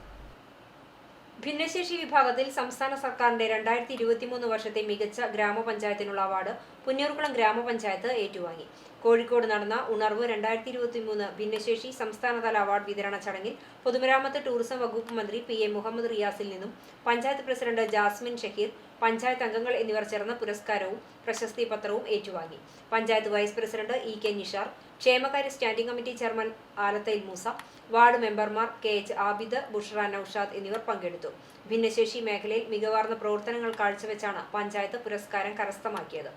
ഭിന്നശേഷി വിഭാഗത്തിൽ സംസ്ഥാന സർക്കാരിന്റെ 2023 വർഷത്തെ മികച്ച ഗ്രാമപഞ്ചായത്തിനുള്ള അവാർഡ് പുന്നൂർകുളം ഗ്രാമപഞ്ചായത്ത് ഏറ്റുവാങ്ങി. കോഴിക്കോട് നടന്ന ഉണർവ് 2023 ഭിന്നശേഷി സംസ്ഥാനതല അവാർഡ് വിതരണ ചടങ്ങിൽ പൊതുമരാമത്ത് ടൂറിസം വകുപ്പ് മന്ത്രി PM മുഹമ്മദ് റിയാസിൽ നിന്നും പഞ്ചായത്ത് പ്രസിഡന്റ് ജാസ്മിൻ ഷഹീർ, പഞ്ചായത്ത് അംഗങ്ങൾ എന്നിവർ ചേർന്ന് പുരസ്കാരവും പ്രശസ്തി പത്രവും ഏറ്റുവാങ്ങി. Panchayat vice president EK Nishar, ക്ഷേമകാര്യ standing committee chairman Alathayil Moosa, ward മെമ്പർമാർ KH ആബിദ്, ബുഷ്റ നൌഷാദ് എന്നിവർ പങ്കെടുത്തു. ഭിന്നശേഷി മേഖലയിൽ മികവാർന്ന പ്രവർത്തനങ്ങൾ കാഴ്ചവെച്ചാണ് പഞ്ചായത്ത് പുരസ്കാരം കരസ്ഥമാക്കിയത്.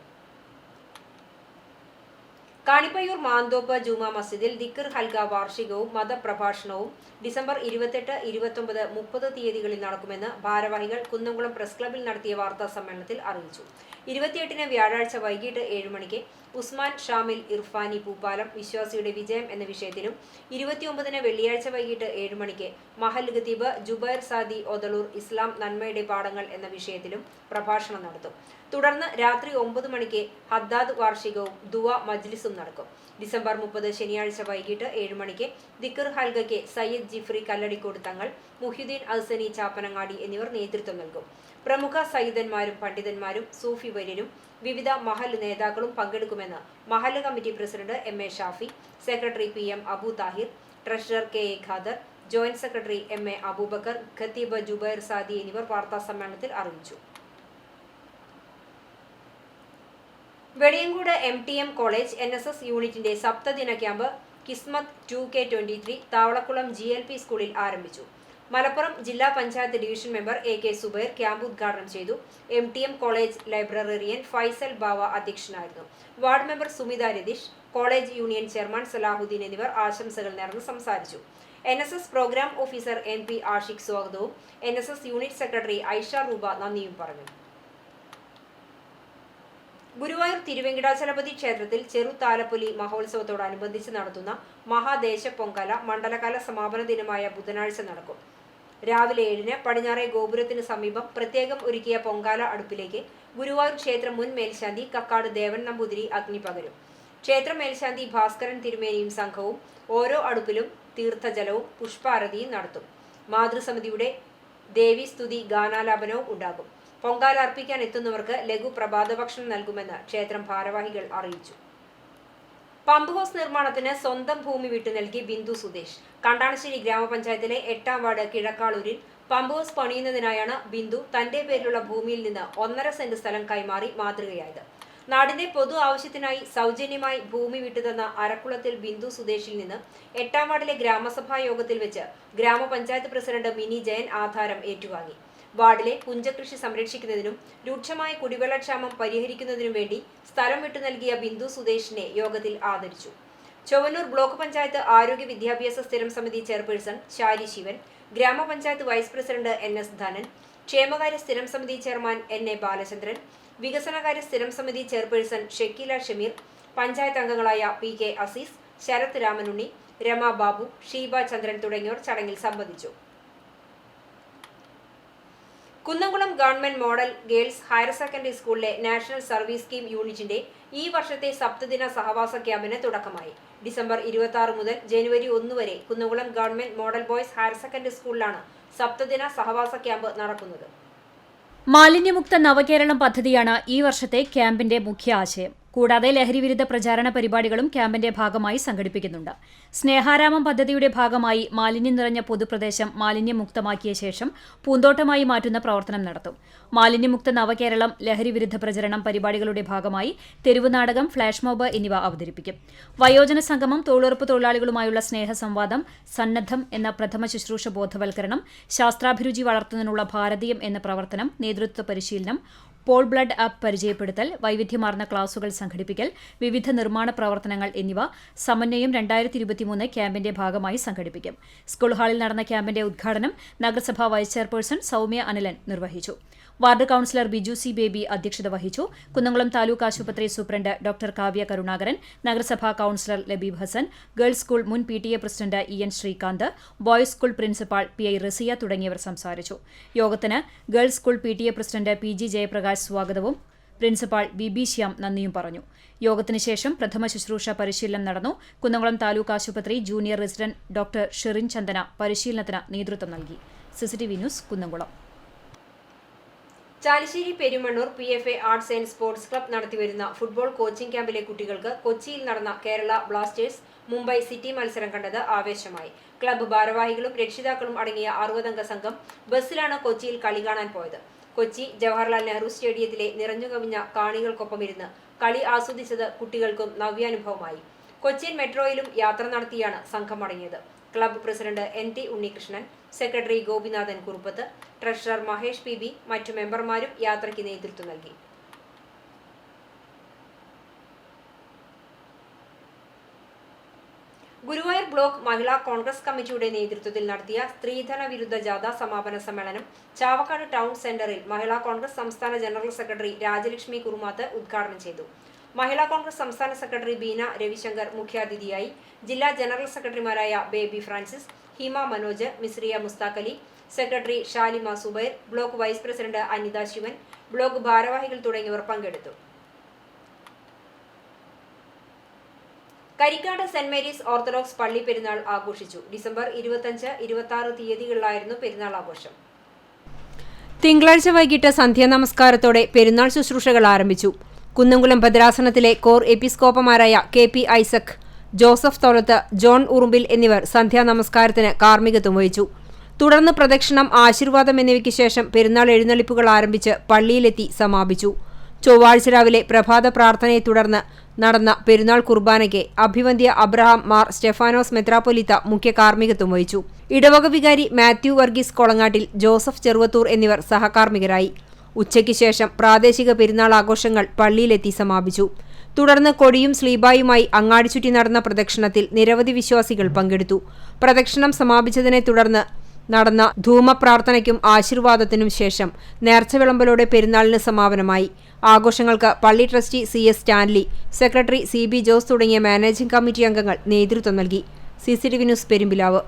കാണിപ്പയ്യൂർ മാന്തോപ്പ് ജുമാ മസ്ജിദിൽ ദിക്ർ ഹൽഗ വാർഷികവും മതപ്രഭാഷണവും ഡിസംബർ 28, 29, 30 തീയതികളിൽ നടക്കുമെന്ന് ഭാരവാഹികൾ കുന്നംകുളം പ്രസ് ക്ലബിൽ നടത്തിയ വാർത്താ സമ്മേളനത്തിൽ അറിയിച്ചു. 28-ന് വ്യാഴാഴ്ച വൈകിട്ട് 7 മണിക്ക് ഉസ്മാൻ ഷാമിൽ ഇർഫാനി പൂപ്പാലം വിശ്വാസിയുടെ വിജയം എന്ന വിഷയത്തിലും 29-ന് വെള്ളിയാഴ്ച വൈകിട്ട് 7 മണിക്ക് മഹൽ ഖതീബ് ജുബൈർ സാദി ഒതളൂർ ഇസ്ലാം നന്മയുടെ പാഠങ്ങൾ എന്ന വിഷയത്തിലും പ്രഭാഷണം നടത്തും. തുടർന്ന് രാത്രി 9 മണിക്ക് ഹദ്ദാദ് വാർഷികവും ദുആ മജ്ലിസും നടക്കും. ഡിസംബർ 30 ശനിയാഴ്ച വൈകിട്ട് 7 മണിക്ക് ദിക്ർ ഹൽഗയ്ക്ക് സയ്യിദ് ജിഫ്രി കല്ലടിക്കോട് തങ്ങൾ, മുഹ്യുദ്ദീൻ അഹ്സനി ചാപ്പനങ്ങാടി എന്നിവർ നേതൃത്വം നൽകും. പ്രമുഖ സയ്യിദന്മാരും പണ്ഡിതന്മാരും സൂഫി വര്യരും വിവിധ മഹൽ നേതാക്കളും പങ്കെടുക്കുമെന്ന് മഹൽ committee president MA Shafi, secretary PM Abu Thahir, treasurer KA Khader, joint secretary MA Aboobacker, ഖത്തീബ് ജുബൈർ സാദി എന്നിവർ വാർത്താ സമ്മേളനത്തിൽ അറിയിച്ചു. വെളിയങ്കോട് MTM കോളേജ് NSS യൂണിറ്റിന്റെ സപ്തദിന ക്യാമ്പ് കിസ്മത്ത് 2K23 താവളക്കുളം GLP സ്കൂളിൽ ആരംഭിച്ചു. മലപ്പുറം ജില്ലാ panchayat division member AK Subair camp ഉദ്ഘാടനം ചെയ്തു. MTM college librarian Faisal Bava അധ്യക്ഷനായിരുന്നു. Ward member Sumitha Ratheesh, college union chairman Salahuddin എന്നിവർ ആശംസകൾ നേർന്ന് സംസാരിച്ചു. NSS programme officer NP Ashiq സ്വാഗതവും NSS unit secretary Aisha Ruba നന്ദിയും പറഞ്ഞു. ഗുരുവായൂർ തിരുവെങ്കിടാചലപതി ക്ഷേത്രത്തിൽ ചെറുതാലപ്പൊലി മഹോത്സവത്തോടനുബന്ധിച്ച് നടത്തുന്ന മഹാദേശ പൊങ്കാല മണ്ഡലകാല സമാപന ദിനമായ ബുധനാഴ്ച നടക്കും. രാവിലെ 7-ന് പടിഞ്ഞാറേ ഗോപുരത്തിന് സമീപം പ്രത്യേകം ഒരുക്കിയ പൊങ്കാല അടുപ്പിലേക്ക് ഗുരുവായൂർ ക്ഷേത്ര മുൻ മേൽശാന്തി കക്കാട് ദേവൻ നമ്പൂതിരി അഗ്നി പകരും. ക്ഷേത്ര മേൽശാന്തി ഭാസ്കരൻ തിരുമേനിയും സംഘവും ഓരോ അടുപ്പിലും തീർത്ഥജലവും പുഷ്പാരതിയും നടത്തും. മാതൃസമിതിയുടെ ദേവീസ്തുതി ഗാനാലാപനവും ഉണ്ടാകും. പൊങ്കാല അർപ്പിക്കാൻ എത്തുന്നവർക്ക് ലഘു പ്രഭാതഭക്ഷണം നൽകുമെന്ന് ക്ഷേത്രം ഭാരവാഹികൾ അറിയിച്ചു. പമ്പ് ഹൗസ് നിർമ്മാണത്തിന് സ്വന്തം ഭൂമി വിട്ടു നൽകി ബിന്ദു സുദേശ്. കണ്ടാണശ്ശേരി ഗ്രാമപഞ്ചായത്തിലെ 8-ാം വാർഡ് കിഴക്കാളൂരിൽ പമ്പ് ഹൗസ് പണിയുന്നതിനായാണ് ബിന്ദു തന്റെ പേരിലുള്ള ഭൂമിയിൽ നിന്ന് 1.5 സെന്റ് സ്ഥലം കൈമാറി മാതൃകയായത്. നാടിന്റെ പൊതു ആവശ്യത്തിനായി സൗജന്യമായി ഭൂമി വിട്ടുതന്ന അരക്കുളത്തിൽ ബിന്ദു സുദേശിൽ നിന്ന് 8-ാം വാർഡിലെ ഗ്രാമസഭാ യോഗത്തിൽ വെച്ച് ഗ്രാമപഞ്ചായത്ത് പ്രസിഡന്റ് മിനി ജയൻ ആധാരം ഏറ്റുവാങ്ങി. വാർഡിലെ പുഞ്ചകൃഷി സംരക്ഷിക്കുന്നതിനും രൂക്ഷമായ കുടിവെള്ളക്ഷാമം പരിഹരിക്കുന്നതിനും വേണ്ടി സ്ഥലം വിട്ടു നൽകിയ ബിന്ദു സുദേശിനെ യോഗത്തിൽ ആദരിച്ചു. ചൊവ്വന്നൂർ ബ്ലോക്ക് പഞ്ചായത്ത് ആരോഗ്യ വിദ്യാഭ്യാസ സ്ഥിരം സമിതി ചെയർപേഴ്സൺ ശാരി ശിവൻ, ഗ്രാമപഞ്ചായത്ത് വൈസ് പ്രസിഡന്റ് NS ധനൻ, ക്ഷേമകാര്യ സ്ഥിരം സമിതി ചെയർമാൻ NA ബാലചന്ദ്രൻ, വികസനകാര്യ സ്ഥിരം സമിതി ചെയർപേഴ്സൺ ഷക്കീല ഷമീർ, പഞ്ചായത്ത് അംഗങ്ങളായ PK അസീസ്, ശരത് രാമനുണ്ണി, രമ ബാബു, ഷീബ ചന്ദ്രൻ തുടങ്ങിയവർ ചടങ്ങിൽ സംബന്ധിച്ചു. Kunnamkulam government model girls higher secondary സ്കൂളിലെ നാഷണൽ സർവീസ് സ്കീം യൂണിറ്റിന്റെ ഈ വർഷത്തെ സപ്തദിന സഹവാസ ക്യാമ്പിന് തുടക്കമായി. ഡിസംബർ 26 മുതൽ ജനുവരി 1 വരെ Kunnamkulam government model boys higher secondary സ്കൂളിലാണ് സപ്തദിന സഹവാസ ക്യാമ്പ് നടക്കുന്നത്. മാലിന്യമുക്ത നവകേരളം പദ്ധതിയാണ് ഈ വർഷത്തെ ക്യാമ്പിന്റെ മുഖ്യ ആശയം. കൂടാതെ ലഹരിവിരുദ്ധ പ്രചാരണ പരിപാടികളും ക്യാമ്പിന്റെ ഭാഗമായി സംഘടിപ്പിക്കുന്നുണ്ട്. സ്നേഹാരാമം പദ്ധതിയുടെ ഭാഗമായി മാലിന്യം നിറഞ്ഞ പൊതുപ്രദേശം മാലിന്യമുക്തമാക്കിയ ശേഷം പൂന്തോട്ടമായി മാറ്റുന്ന പ്രവർത്തനം നടത്തും. മാലിന്യമുക്ത നവകേരളം, ലഹരിവിരുദ്ധ പ്രചരണം പരിപാടികളുടെ ഭാഗമായി തെരുവ് നാടകം, ഫ്ളാഷ് മോബ് എന്നിവ അവതരിപ്പിക്കും. വയോജന സംഗമം, തൊഴിലുറപ്പ് തൊഴിലാളികളുമായുള്ള സ്നേഹസംവാദം, സന്നദ്ധം എന്ന പ്രഥമ ശുശ്രൂഷ ബോധവൽക്കരണം, ശാസ്ത്രാഭിരുചി വളർത്തുന്നതിനുള്ള ഭാരതീയം എന്ന പ്രവർത്തനം, നേതൃത്വ പരിശീലനം, പോൾ ബ്ലഡ് ആപ്പ് പരിചയപ്പെടുത്തൽ, വൈവിധ്യമാർന്ന ക്ലാസുകൾ സംഘടിപ്പിക്കൽ, വിവിധ നിർമ്മാണ പ്രവർത്തനങ്ങൾ എന്നിവ സമന്വയം 2023 ക്യാമ്പിന്റെ ഭാഗമായി സംഘടിപ്പിക്കും. സ്കൂൾ ഹാളിൽ നടന്ന ക്യാമ്പിന്റെ ഉദ്ഘാടനം നഗരസഭാ വൈസ് ചെയർപേഴ്സൺ സൗമ്യ അനിലൻ നിർവഹിച്ചു. Ward councillor Biju C baby അധ്യക്ഷത വഹിച്ചു. കുന്നംകുളം താലൂക്ക് ആശുപത്രി സൂപ്രണ്ട് ഡോക്ടർ കാവ്യ കരുണാകരൻ, നഗരസഭാ councillor Labeeb Hasan, girls school മുൻ PTA president EN Srikanth, boys school principal PI Rasiya തുടങ്ങിയവർ സംസാരിച്ചു. യോഗത്തിന് girls school PTA president PG Jayaprakash സ്വാഗതവും പ്രിൻസിപ്പാൾ BB ശ്യാം നന്ദിയും പറഞ്ഞു. യോഗത്തിന് ശേഷം പ്രഥമ ശുശ്രൂഷ പരിശീലനം നടന്നു. കുന്നംകുളം താലൂക്ക് ആശുപത്രി ജൂനിയർ റെസിഡന്റ് ഡോക്ടർ ഷെറിൻ ചന്ദന പരിശീലനത്തിന് നേതൃത്വം നൽകി. CCTV news Kunnamkulam. Chalissery Perumannur PFA arts and sports club നടത്തിവരുന്ന ഫുട്ബോൾ കോച്ചിംഗ് ക്യാമ്പിലെ കുട്ടികൾക്ക് കൊച്ചിയിൽ നടന്ന കേരള ബ്ലാസ്റ്റേഴ്സ് മുംബൈ സിറ്റി മത്സരം കണ്ടത് ആവേശമായി. ക്ലബ്ബ് ഭാരവാഹികളും രക്ഷിതാക്കളും അടങ്ങിയ 60-അംഗ സംഘം ബസ്സിലാണ് കൊച്ചിയിൽ കളി കാണാൻ പോയത്. കൊച്ചി ജവഹർലാൽ നെഹ്റു സ്റ്റേഡിയത്തിലെ നിറഞ്ഞുകവിഞ്ഞ കാണികൾക്കൊപ്പം ഇരുന്ന് കളി ആസ്വദിച്ചത് കുട്ടികൾക്കും നവ്യാനുഭവമായി. കൊച്ചിൻ മെട്രോയിലും യാത്ര നടത്തിയാണ് സംഘം മടങ്ങിയത്. Club president NT Unnikrishnan, secretary Gopinathan Kuruppath, treasurer Mahesh PB, മറ്റു മെമ്പർമാരും യാത്രയ്ക്ക് നേതൃത്വം നൽകി. ഗുരുവായൂർ ബ്ലോക്ക് മഹിളാ കോൺഗ്രസ് കമ്മിറ്റിയുടെ നേതൃത്വത്തിൽ നടത്തിയ സ്ത്രീധന വിരുദ്ധ ജാഥ സമാപന സമ്മേളനം ചാവക്കാട് ടൗൺ സെന്ററിൽ മഹിളാ കോൺഗ്രസ് സംസ്ഥാന ജനറൽ സെക്രട്ടറി രാജലക്ഷ്മി കുറുമാത്ത് ഉദ്ഘാടനം ചെയ്തു. മഹിളാ കോൺഗ്രസ് സംസ്ഥാന സെക്രട്ടറി ബീന രവിശങ്കർ മുഖ്യാതിഥിയായി. ജില്ലാ ജനറൽ സെക്രട്ടറിമാരായ Baby Francis, Hima Manoj, Misriya Musthaqali, secretary Shalima Subair, block vice president Anitha Sivan, block ഭാരവാഹികൾ തുടങ്ങിയവർ പങ്കെടുത്തു. കരിക്കാട് സെന്റ് മേരീസ് ഓർത്തഡോക്സ് പള്ളി പെരുന്നാൾ ആഘോഷിച്ചു. ഡിസംബർ 25, 26 തീയതികളിലായിരുന്നു പെരുന്നാൾ ആഘോഷം. തിങ്കളാഴ്ച വൈകിട്ട് സന്ധ്യാനമസ്കാരത്തോടെ പെരുന്നാൾ ശുശ്രൂഷകൾ ആരംഭിച്ചു. കുന്നംകുളം ഭദ്രാസനത്തിലെ കോർ എപ്പിസ്കോപ്പമാരായ KP Isaac, Joseph Tholath, John Urumbil എന്നിവർ സന്ധ്യാനമസ്കാരത്തിന് കാർമ്മികത്വം വഹിച്ചു. തുടർന്ന് പ്രദക്ഷിണം, ആശീർവാദം എന്നിവയ്ക്ക് ശേഷം പെരുന്നാൾ എഴുന്നള്ളിപ്പുകൾ ആരംഭിച്ച് പള്ളിയിലെത്തി സമാപിച്ചു. ചൊവ്വാഴ്ച രാവിലെ പ്രഭാത പ്രാർത്ഥനയെ തുടർന്ന് നടന്ന പെരുന്നാൾ കുർബാനയ്ക്ക് അഭിവന്ദ്യ അബ്രഹാം മാർ സ്റ്റെഫാനോസ് മെത്രാപ്പൊലീത്ത മുഖ്യ കാർമ്മികത്വം വഹിച്ചു. ഇടവക വികാരി മാത്യു വർഗീസ് കൊളങ്ങാട്ടിൽ, ജോസഫ് ചെറുവത്തൂർ എന്നിവർ സഹകാർമ്മികരായി. ഉച്ചയ്ക്ക് ശേഷം പ്രാദേശിക പെരുന്നാൾ ആഘോഷങ്ങൾ പള്ളിയിലെത്തി സമാപിച്ചു. തുടർന്ന് കൊടിയും സ്ലീബായുമായി അങ്ങാടിച്ചുറ്റി നടന്ന പ്രദക്ഷിണത്തിൽ നിരവധി വിശ്വാസികൾ പങ്കെടുത്തു. പ്രദക്ഷിണം സമാപിച്ചതിനെ തുടർന്ന് നടന്ന ധൂമപ്രാർത്ഥനയ്ക്കും ആശീർവാദത്തിനും ശേഷം നേർച്ച വിളമ്പലോടെ പെരുന്നാളിന് സമാപനമായി. ആഘോഷങ്ങൾക്ക് പള്ളി trustee CS Stanley, secretary CB Jose തുടങ്ങിയ മാനേജിംഗ് കമ്മിറ്റി അംഗങ്ങൾ നേതൃത്വം നൽകി. CCTV news Perumpilavu.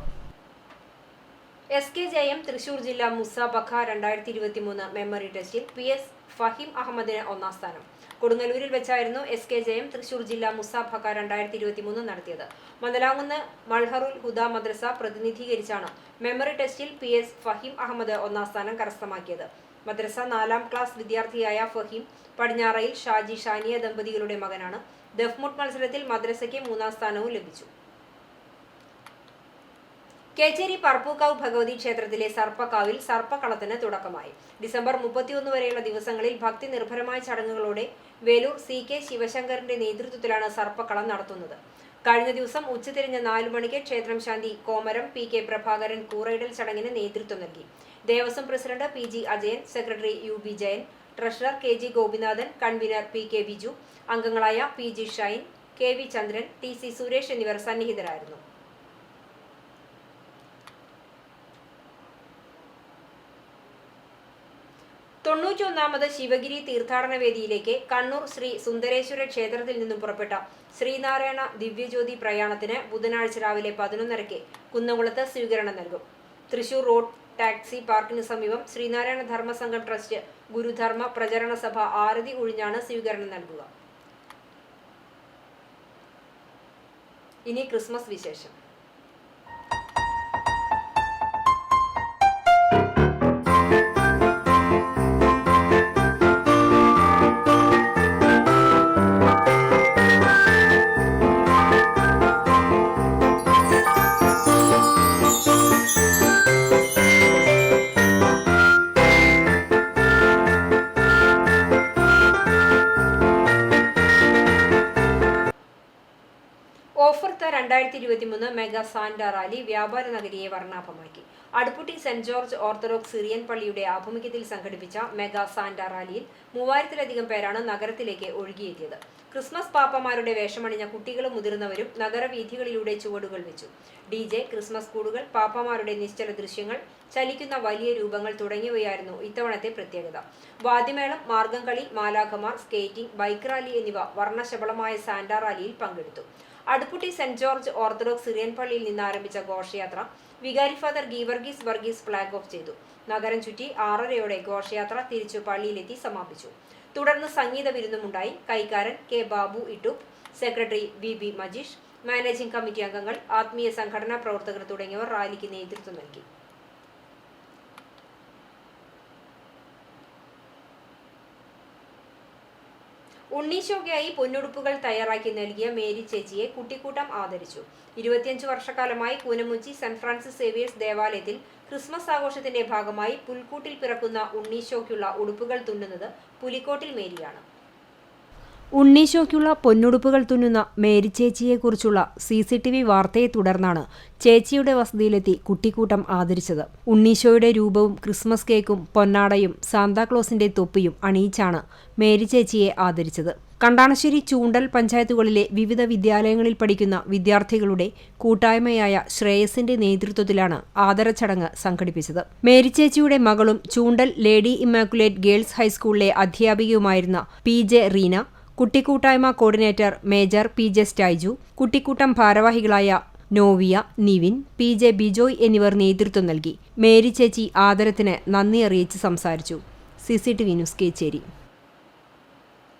SKJM Thrissur ജില്ലാ മുസാബഖ 2023 മെമ്മറി ടെസ്റ്റിൽ PS ഫഹീം അഹമ്മദിന് 1ാം സ്ഥാനം. കൊടുങ്ങല്ലൂരിൽ വെച്ചായിരുന്നു SKJM തൃശൂർ ജില്ലാ മുസാബഖ 2023 നടത്തിയത്. മന്ദലാംകുന്ന് മൾഹറുൽ ഹുദ മദ്രസ പ്രതിനിധീകരിച്ചാണ് മെമ്മറി ടെസ്റ്റിൽ PS ഫഹീം അഹമ്മദ് 1ാം സ്ഥാനം കരസ്ഥമാക്കിയത്. മദ്രസ 4ാം ക്ലാസ് വിദ്യാർത്ഥിയായ ഫഹീം പടിഞ്ഞാറയിൽ ഷാജി ഷാനിയ ദമ്പതികളുടെ മകനാണ്. ദഫ്മുട്ട് മത്സരത്തിൽ മദ്രസയ്ക്ക് 3ാം സ്ഥാനവും ലഭിച്ചു. കേച്ചേരി പറപ്പൂക്കാവ് ഭഗവതി ക്ഷേത്രത്തിലെ സർപ്പക്കാവിൽ സർപ്പക്കളത്തിന് തുടക്കമായി. ഡിസംബർ 31 വരെയുള്ള ദിവസങ്ങളിൽ ഭക്തി നിർഭരമായ ചടങ്ങുകളോടെ വേലൂർ CK ശിവശങ്കറിന്റെ നേതൃത്വത്തിലാണ് സർപ്പക്കളം നടത്തുന്നത്. കഴിഞ്ഞ ദിവസം ഉച്ചതിരിഞ്ഞ് 4 മണിക്ക് ക്ഷേത്രം ശാന്തി കോമരം PK പ്രഭാകരൻ കൂറയിടൽ ചടങ്ങിന് നേതൃത്വം നൽകി. Devaswom president PG Ajayan, secretary UB Jayan, treasurer KG Gopinathan, convener PK Biju, അംഗങ്ങളായ PG ഷൈൻ, KV ചന്ദ്രൻ, TC സുരേഷ് എന്നിവർ സന്നിഹിതരായിരുന്നു. തൊണ്ണൂറ്റൊന്നാമത് ശിവഗിരി തീർത്ഥാടന വേദിയിലേക്ക് കണ്ണൂർ ശ്രീ സുന്ദരേശ്വര ക്ഷേത്രത്തിൽ നിന്നും പുറപ്പെട്ട ശ്രീനാരായണ ദിവ്യജ്യോതി പ്രയാണത്തിന് ബുധനാഴ്ച രാവിലെ 11:30 കുന്നംകുളത്ത് സ്വീകരണം നൽകും. തൃശൂർ റോഡ് ടാക്സി പാർക്കിന് സമീപം ശ്രീനാരായണ ധർമ്മസംഘം ട്രസ്റ്റ് ഗുരുധർമ്മ പ്രചരണ സഭ ആരതി ഒഴിഞ്ഞാണ് സ്വീകരണം നൽകുക. ഇനി ക്രിസ്മസ് വിശേഷം. ഓഫർത്ത 2023 മെഗാ സാന്റ റാലി വ്യാപാര നഗരിയെ വർണ്ണാഭമാക്കി. അടുപ്പുട്ടി സെന്റ് ജോർജ് ഓർത്തഡോക്സ് സിറിയൻ പള്ളിയുടെ ആഭിമുഖ്യത്തിൽ സംഘടിപ്പിച്ച മെഗാ സാന്റ റാലിയിൽ 3000-ലധികം പേരാണ് നഗരത്തിലേക്ക് ഒഴുകിയെത്തിയത്. ക്രിസ്മസ് പാപ്പമാരുടെ വേഷമണിഞ്ഞ കുട്ടികളും മുതിർന്നവരും നഗരവീഥികളിലൂടെ ചുവടുകൾ വെച്ചു. DJ, ക്രിസ്മസ് കൂടുകൾ, പാപ്പമാരുടെ നിശ്ചല ദൃശ്യങ്ങൾ, ചലിക്കുന്ന വലിയ രൂപങ്ങൾ തുടങ്ങിയവയായിരുന്നു ഇത്തവണത്തെ പ്രത്യേകത. വാദ്യമേളം, മാർഗംകളി, മാലാഖമാർ, സ്കേറ്റിംഗ്, ബൈക്ക് റാലി എന്നിവ വർണ്ണശബളമായ സാന്റ റാലിയിൽ പങ്കെടുത്തു. അടുപ്പുട്ടി സെന്റ് ജോർജ് ഓർത്തഡോക്സ് സിറിയൻ പള്ളിയിൽ നിന്ന് ആരംഭിച്ച ഘോഷയാത്ര വികാരി father Geevarghese Varghese flag off ചെയ്തു. നഗരം ചുറ്റി 6:30 ഘോഷയാത്ര തിരിച്ചു പള്ളിയിലെത്തി സമാപിച്ചു. തുടർന്ന് സംഗീത വിരുന്നുമുണ്ടായി. കൈക്കാരൻ K. Babu Ittoop, secretary VB Majeesh, managing committee അംഗങ്ങൾ, ആത്മീയ സംഘടനാ പ്രവർത്തകർ തുടങ്ങിയവർ റാലിക്ക് നേതൃത്വം നൽകി. ഉണ്ണീശോയ്ക്കായി പൊന്നുടുപ്പുകൾ തയ്യാറാക്കി നൽകിയ മേരി ചേച്ചിയെ കുട്ടിക്കൂട്ടം ആദരിച്ചു. 25 വർഷക്കാലമായി കൂനമുച്ചി സെന്റ് ഫ്രാൻസിസ് സേവിയേഴ്സ് ദേവാലയത്തിൽ ക്രിസ്മസ് ആഘോഷത്തിന്റെ ഭാഗമായി പുൽക്കൂട്ടിൽ പിറക്കുന്ന ഉണ്ണീശോയ്ക്കുള്ള ഉടുപ്പുകൾ തുന്നുന്നത് പുലിക്കോട്ടിൽ മേരിയാണ്. ഉണ്ണീശോയ്ക്കുള്ള പൊന്നുടുപ്പുകൾ തുന്നുന്ന മേരി ചേച്ചിയെക്കുറിച്ചുള്ള CCTV വാർത്തയെ തുടർന്നാണ് ചേച്ചിയുടെ വസതിയിലെത്തി കുട്ടിക്കൂട്ടം ആദരിച്ചത്. ഉണ്ണീശോയുടെ രൂപവും ക്രിസ്മസ് കേക്കും പൊന്നാടയും സാന്താക്ലോസിന്റെ തൊപ്പിയും അണിയിച്ചാണ് മേരി ചേച്ചിയെ ആദരിച്ചത്. കണ്ടാണശ്ശേരി, ചൂണ്ടൽ പഞ്ചായത്തുകളിലെ വിവിധ വിദ്യാലയങ്ങളിൽ പഠിക്കുന്ന വിദ്യാർത്ഥികളുടെ കൂട്ടായ്മയായ ശ്രേയസിന്റെ നേതൃത്വത്തിലാണ് ആദരച്ചടങ്ങ് സംഘടിപ്പിച്ചത്. മേരി ചേച്ചിയുടെ മകളും ചൂണ്ടൽ ലേഡി ഇമ്മാക്കുലേറ്റ് ഗേൾസ് ഹൈസ്കൂളിലെ അധ്യാപികയുമായിരുന്ന PJ റീന, കുട്ടിക്കൂട്ടായ്മ കോർഡിനേറ്റർ മേജർ PJ സ്റ്റൈജു, കുട്ടിക്കൂട്ടം ഭാരവാഹികളായ നോവിയ, നിവിൻ, PJ ബിജോയ് എന്നിവർ നേതൃത്വം നൽകി. മേരി ചേച്ചി ആദരത്തിന് നന്ദി അറിയിച്ച് സംസാരിച്ചു. CCTV news Kechery.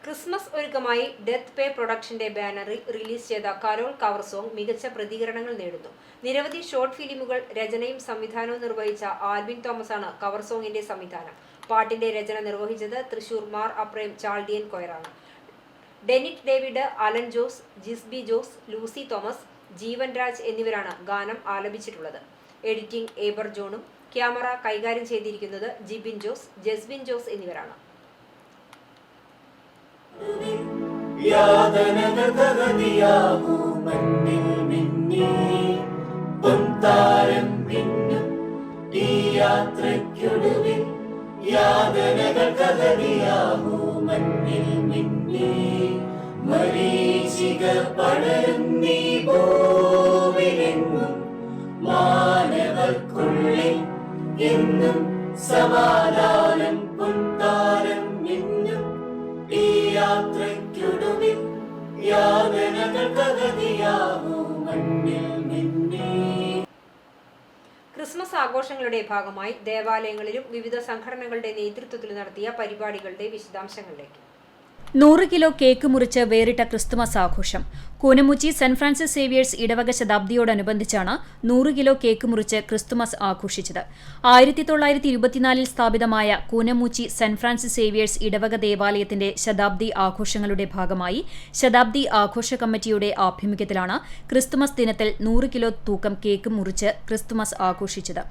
ക്രിസ്മസ് ഒരുക്കമായി ഡെത്ത് പേ പ്രൊഡക്ഷന്റെ ബാനറിൽ റിലീസ് ചെയ്ത കരോൾ കവർ സോങ് മികച്ച പ്രതികരണങ്ങൾ നേടുന്നു. നിരവധി ഷോർട്ട് ഫിലിമുകൾ രചനയും സംവിധാനവും നിർവഹിച്ച ആൽവിൻ തോമസാണ് കവർ സോങ്ങിന്റെ സംവിധാനം. പാട്ടിന്റെ രചന നിർവഹിച്ചത് തൃശൂർ മാർ അപ്രേം ചാൾഡിയൻ കൊയറാണ്. Denit David, Alan Jose, Jisby Jose, Lucy Thomas, Jeevan Raj എന്നിവരാണ് ഗാനം ആലപിച്ചിട്ടുള്ളത്. എഡിറ്റിംഗ് ഏബർ ജോണും ക്യാമറ കൈകാര്യം ചെയ്തിരിക്കുന്നത് ജിബിൻ ജോസ്, ജസ്വിൻ ജോസ് എന്നിവരാണ്. മരീചിക പടരുന്നീ ഭൂമിലെങ്ങും മാനവർക്കുള്ളിൽ എന്നും സമാധാനം പൊൻതാരം മിന്നും ഈ യാത്രയ്ക്കൊടുവിൽ യാതനകൾക്കഗതിയാവൂ മണ്ണിൽ നിന്നേ. ക്രിസ്മസ് ആഘോഷങ്ങളുടെ ഭാഗമായി ദേവാലയങ്ങളിലും വിവിധ സംഘടനകളുടെ നേതൃത്വത്തിൽ നടത്തിയ പരിപാടികളുടെ വിശദാംശങ്ങളിലേക്ക്. 100 കിലോ കേക്ക് മുറിച്ച് വേറിട്ട ക്രിസ്തുമസ് ആഘോഷം. കൂനമുച്ചി സെന്റ് ഫ്രാൻസിസ് സേവിയേഴ്സ് ഇടവക ശതാബ്ദിയോടനുബന്ധിച്ചാണ് 100 കിലോ കേക്ക് മുറിച്ച് ക്രിസ്തുമസ് ആഘോഷിച്ചത്. 1924 സ്ഥാപിതമായ കൂനമുച്ചി സെന്റ് ഫ്രാൻസിസ് സേവിയേഴ്സ് ഇടവക ദേവാലയത്തിന്റെ ശതാബ്ദി ആഘോഷങ്ങളുടെ ഭാഗമായി ശതാബ്ദി ആഘോഷ കമ്മിറ്റിയുടെ ആഭിമുഖ്യത്തിലാണ് ക്രിസ്തുമസ് ദിനത്തിൽ 100 കിലോ തൂക്കം കേക്ക് മുറിച്ച് ക്രിസ്തുമസ് ആഘോഷിച്ചത്.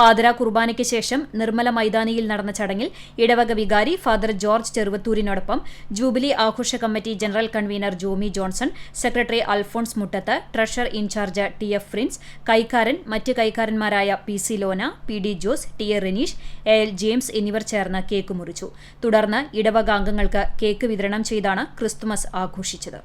പാതിര കുർബാനയ്ക്ക് ശേഷം നിർമ്മല മൈതാനിയിൽ നടന്ന ചടങ്ങിൽ ഇടവക വികാരി ഫാദർ ജോർജ് ചെറുവത്തൂരിനോടൊപ്പം ജൂബിലി ആഘോഷ committee general convener Jomy Johnson, secretary Alphonse Muttath, treasurer in charge TF Frins, കൈക്കാരൻ, മറ്റ് കൈക്കാരന്മാരായ PC Lona, PD Jose, TA Reneesh, AL James എന്നിവർ ചേർന്ന് കേക്ക് മുറിച്ചു. തുടർന്ന് ഇടവക അംഗങ്ങൾക്ക് കേക്ക് വിതരണം ചെയ്താണ് ക്രിസ്തുമസ് ആഘോഷിച്ചത്.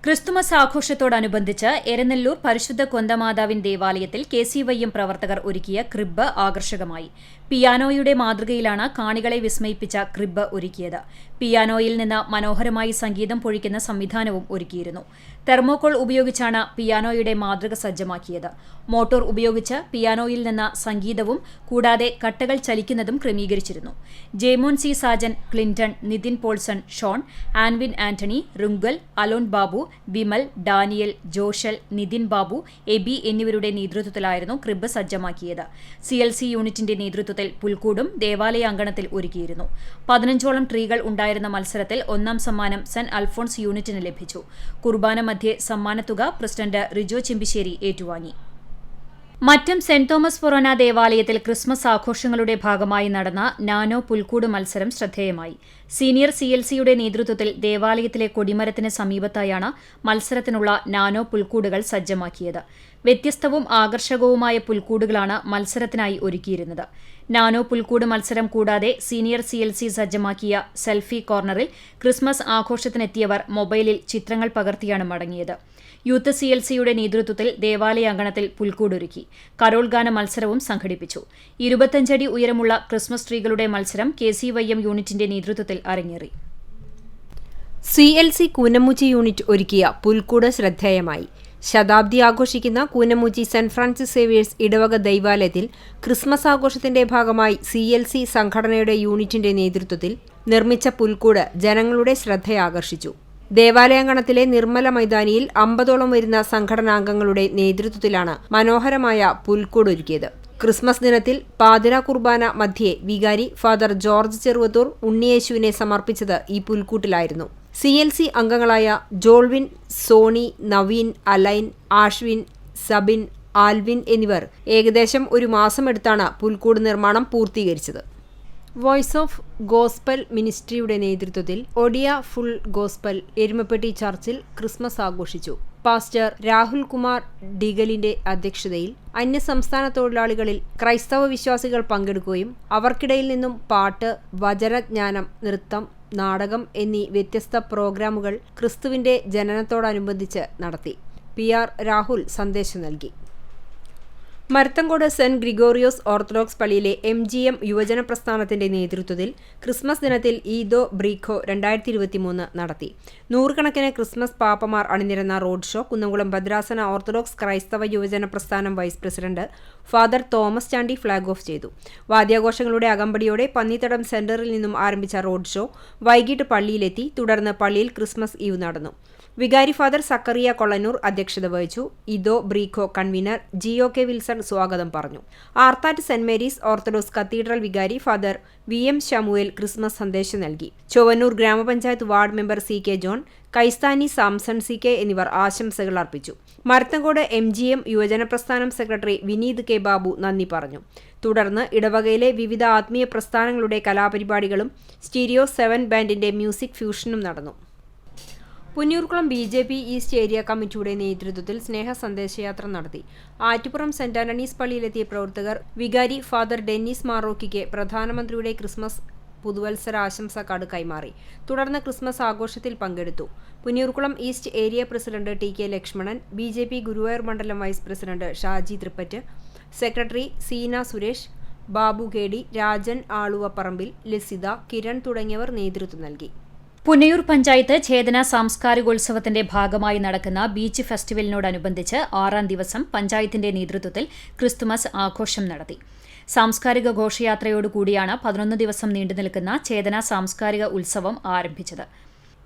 ക്രിസ്തുമസ് ആഘോഷത്തോടനുബന്ധിച്ച് എരനെല്ലൂർ പരിശുദ്ധ കൊന്തമാതാവിൻ ദേവാലയത്തിൽ KCYM പ്രവർത്തകർ ഒരുക്കിയ ക്രിബ് ആകർഷകമായി. പിയാനോയുടെ മാതൃകയിലാണ് കാണികളെ വിസ്മയിപ്പിച്ച ക്രിബ് ഒരുക്കിയത്. പിയാനോയിൽ നിന്ന് മനോഹരമായി സംഗീതം പൊഴിക്കുന്ന സംവിധാനവും ഒരുക്കിയിരുന്നു. തെർമോകോൾ ഉപയോഗിച്ചാണ് പിയാനോയുടെ മാതൃക സജ്ജമാക്കിയത്. മോട്ടോർ ഉപയോഗിച്ച് പിയാനോയിൽ നിന്ന് സംഗീതവും കൂടാതെ കട്ടകൾ ചലിക്കുന്നതും ക്രമീകരിച്ചിരുന്നു. Jemon C Sajan, Clinton, Nithin Paulson, Sean, Anvin Antony, Rungal, Alon Babu, Vimal, Daniel, Joshal, Nithin Babu, Aby എന്നിവരുടെ നേതൃത്വത്തിലായിരുന്നു ക്രിബ് സജ്ജമാക്കിയത്. CLC യൂണിറ്റിന്റെ നേതൃത്വത്തിൽ പുൽക്കൂടും ദേവാലയ അങ്കണത്തിൽ ഒരുക്കിയിരുന്നു. 15ഓളം ട്രീകൾ ഉണ്ടായിരുന്ന മത്സരത്തിൽ 1ാം സമ്മാനം സെന്റ് അൽഫോൺസ് യൂണിറ്റിന് ലഭിച്ചു. കുർബാന മധ്യേ സമ്മാനത്തുക പ്രസിഡന്റ് റിജോ ചെമ്പിശ്ശേരി ഏറ്റുവാങ്ങി. മറ്റം സെന്റ് തോമസ് ഫൊറോന ദേവാലയത്തിൽ ക്രിസ്മസ് ആഘോഷങ്ങളുടെ ഭാഗമായി നടന്ന നാനോ പുൽക്കൂട് മത്സരം ശ്രദ്ധേയമായി. സീനിയർ CLCയുടെ നേതൃത്വത്തിൽ ദേവാലയത്തിലെ കൊടിമരത്തിന് സമീപത്തായാണ് മത്സരത്തിനുള്ള നാനോ പുൽക്കൂടുകൾ സജ്ജമാക്കിയത്. വ്യത്യസ്തവും ആകർഷകവുമായ പുൽക്കൂടുകളാണ് മത്സരത്തിനായി ഒരുക്കിയിരുന്നത്. നാനോ പുൽക്കൂട് മത്സരം കൂടാതെ സീനിയർ CLC സജ്ജമാക്കിയ സെൽഫി കോർണറിൽ ക്രിസ്മസ് ആഘോഷത്തിനെത്തിയവർ മൊബൈലിൽ ചിത്രങ്ങൾ പകർത്തിയാണ് മടങ്ങിയത്. യൂത്ത് CLCയുടെ നേതൃത്വത്തിൽ ദേവാലയാങ്കണത്തിൽ പുൽക്കൂടൊരുക്കി. കരോൾ ഗാന മത്സരവും സംഘടിപ്പിച്ചു. 25 അടി ഉയരമുള്ള ക്രിസ്മസ് ട്രീകളുടെ മത്സരം KCYM യൂണിറ്റിന്റെ നേതൃത്വത്തിൽ അരങ്ങേറി. CLC കൂനമുച്ചി യൂണിറ്റ് ഒരുക്കിയ പുൽക്കൂട് ശ്രദ്ധേയമായി. ശതാബ്ദി ആഘോഷിക്കുന്ന കൂനമുച്ചി സെന്റ് ഫ്രാൻസിസ് സേവിയേഴ്സ് ഇടവക ദൈവാലയത്തിൽ ക്രിസ്മസ് ആഘോഷത്തിന്റെ ഭാഗമായി CLC സംഘടനയുടെ യൂണിറ്റിന്റെ നേതൃത്വത്തിൽ നിർമ്മിച്ച പുൽക്കൂട് ജനങ്ങളുടെ ശ്രദ്ധയാകർഷിച്ചു. ദേവാലയാങ്കണത്തിലെ നിർമ്മല മൈതാനിയിൽ 50ഓളം വരുന്ന സംഘടനാംഗങ്ങളുടെ നേതൃത്വത്തിലാണ് മനോഹരമായ പുൽക്കൂട് ഒരുക്കിയത്. ക്രിസ്മസ് ദിനത്തിൽ പാതിരാ കുർബാന മധ്യേ വികാരി ഫാദർ ജോർജ് ചെറുവത്തൂർ ഉണ്ണിയേശുവിനെ സമർപ്പിച്ചത് ഈ പുൽക്കൂട്ടിലായിരുന്നു. CLC അംഗങ്ങളായ ജോൾവിൻ, സോണി, നവീൻ, അലൈൻ, ആഷ്വിൻ, സബിൻ, ആൽവിൻ എന്നിവർ ഏകദേശം ഒരു മാസമെടുത്താണ് പുൽക്കൂട് നിർമ്മാണം പൂർത്തീകരിച്ചത്. വോയിസ് ഓഫ് ഗോസ്പൽ മിനിസ്ട്രിയുടെ നേതൃത്വത്തിൽ ഒഡിയ ഫുൾ ഗോസ്പൽ എരുമപ്പെട്ടി ചർച്ചിൽ ക്രിസ്മസ് ആഘോഷിച്ചു. പാസ്റ്റർ രാഹുൽ കുമാർ ഡിഗലിന്റെ അധ്യക്ഷതയിൽ അന്യസംസ്ഥാന തൊഴിലാളികളിൽ ക്രൈസ്തവ വിശ്വാസികൾ പങ്കെടുക്കുകയും അവർക്കിടയിൽ നിന്നും പാട്ട്, വചനജ്ഞാനം, നൃത്തം, നാടകം എന്നീ വ്യത്യസ്ത പ്രോഗ്രാമുകൾ ക്രിസ്തുവിന്റെ ജനനത്തോടനുബന്ധിച്ച് നടത്തി. PR രാഹുൽ സന്ദേശം നൽകി. മരത്തങ്കോട് സെന്റ് ഗ്രിഗോറിയോസ് ഓർത്തഡോക്സ് പള്ളിയിലെ MGM യുവജന പ്രസ്ഥാനത്തിന്റെ നേതൃത്വത്തിൽ ക്രിസ്മസ് ദിനത്തിൽ ഈദോ ബ്രീഖോ 2023 നടത്തി. നൂറുകണക്കിന് ക്രിസ്മസ് പാപ്പമാർ അണിനിരന്ന റോഡ് ഷോ കുന്നംകുളം ഭദ്രാസന ഓർത്തഡോക്സ് ക്രൈസ്തവ യുവജന പ്രസ്ഥാനം vice president father Thomas Chandy flag off ചെയ്തു. വാദ്യാഘോഷങ്ങളുടെ അകമ്പടിയോടെ പന്നിത്തടം സെന്ററിൽ നിന്നും ആരംഭിച്ച റോഡ് ഷോ വൈകിട്ട് പള്ളിയിലെത്തി. തുടർന്ന് പള്ളിയിൽ ക്രിസ്മസ് ഈവ് നടന്നു. വികാരി ഫാദർ സക്കറിയ കൊളന്നൂർ അധ്യക്ഷത വഹിച്ചു. Idho Breekho convener GOK Wilson സ്വാഗതം പറഞ്ഞു. ആർത്താറ്റ് സെന്റ് മേരീസ് ഓർത്തഡോക്സ് കത്തീഡ്രൽ വികാരി ഫാദർ VM ശമുവേൽ ക്രിസ്മസ് സന്ദേശം നൽകി. Chowwannur grama panchayat ward member CK John, കൈസ്ഥാനി സാംസൺ CK എന്നിവർ ആശംസകൾ അർപ്പിച്ചു. മരത്തങ്കോട് MGM യുവജന പ്രസ്ഥാനം സെക്രട്ടറി വിനീത് K ബാബു നന്ദി പറഞ്ഞു. തുടർന്ന് ഇടവകയിലെ വിവിധ ആത്മീയ പ്രസ്ഥാനങ്ങളുടെ കലാപരിപാടികളും സ്റ്റീരിയോ 7 ബാൻഡിന്റെ മ്യൂസിക് ഫ്യൂഷനും നടന്നു. പുന്നൂർക്കുളം BJP ഈസ്റ്റ് ഏരിയ കമ്മിറ്റിയുടെ നേതൃത്വത്തിൽ സ്നേഹ സന്ദേശയാത്ര നടത്തി. ആറ്റുപുറം സെന്റ് ആന്റണീസ് പള്ളിയിലെത്തിയ പ്രവർത്തകർ വികാരി ഫാദർ ഡെന്നിസ് മാറോക്കിക്ക് പ്രധാനമന്ത്രിയുടെ ക്രിസ്മസ് പുതുവത്സര ആശംസ കാർഡ് കൈമാറി. തുടർന്ന് ക്രിസ്മസ് ആഘോഷത്തിൽ പങ്കെടുത്തു. Punnurkulam east area president TK Lakshmanan, BJP Guruvayur മണ്ഡലം vice president Shaji Thrippatt, secretary Seena Suresh, Babu KD, Rajan Aluvaparambil, Lasitha, Kiran തുടങ്ങിയവർ നേതൃത്വം നൽകി. പുന്നയൂർ പഞ്ചായത്ത് ഛേദന സാംസ്കാരികോത്സവത്തിന്റെ ഭാഗമായി നടക്കുന്ന ബീച്ച് ഫെസ്റ്റിവലിനോടനുബന്ധിച്ച് 6ാം ദിവസം പഞ്ചായത്തിന്റെ നേതൃത്വത്തിൽ ക്രിസ്തുമസ് ആഘോഷം നടത്തി. സാംസ്കാരിക ഘോഷയാത്രയോടുകൂടിയാണ് 11 ദിവസം നീണ്ടുനിൽക്കുന്ന ഛേദന സാംസ്കാരിക ഉത്സവം ആരംഭിച്ചത്.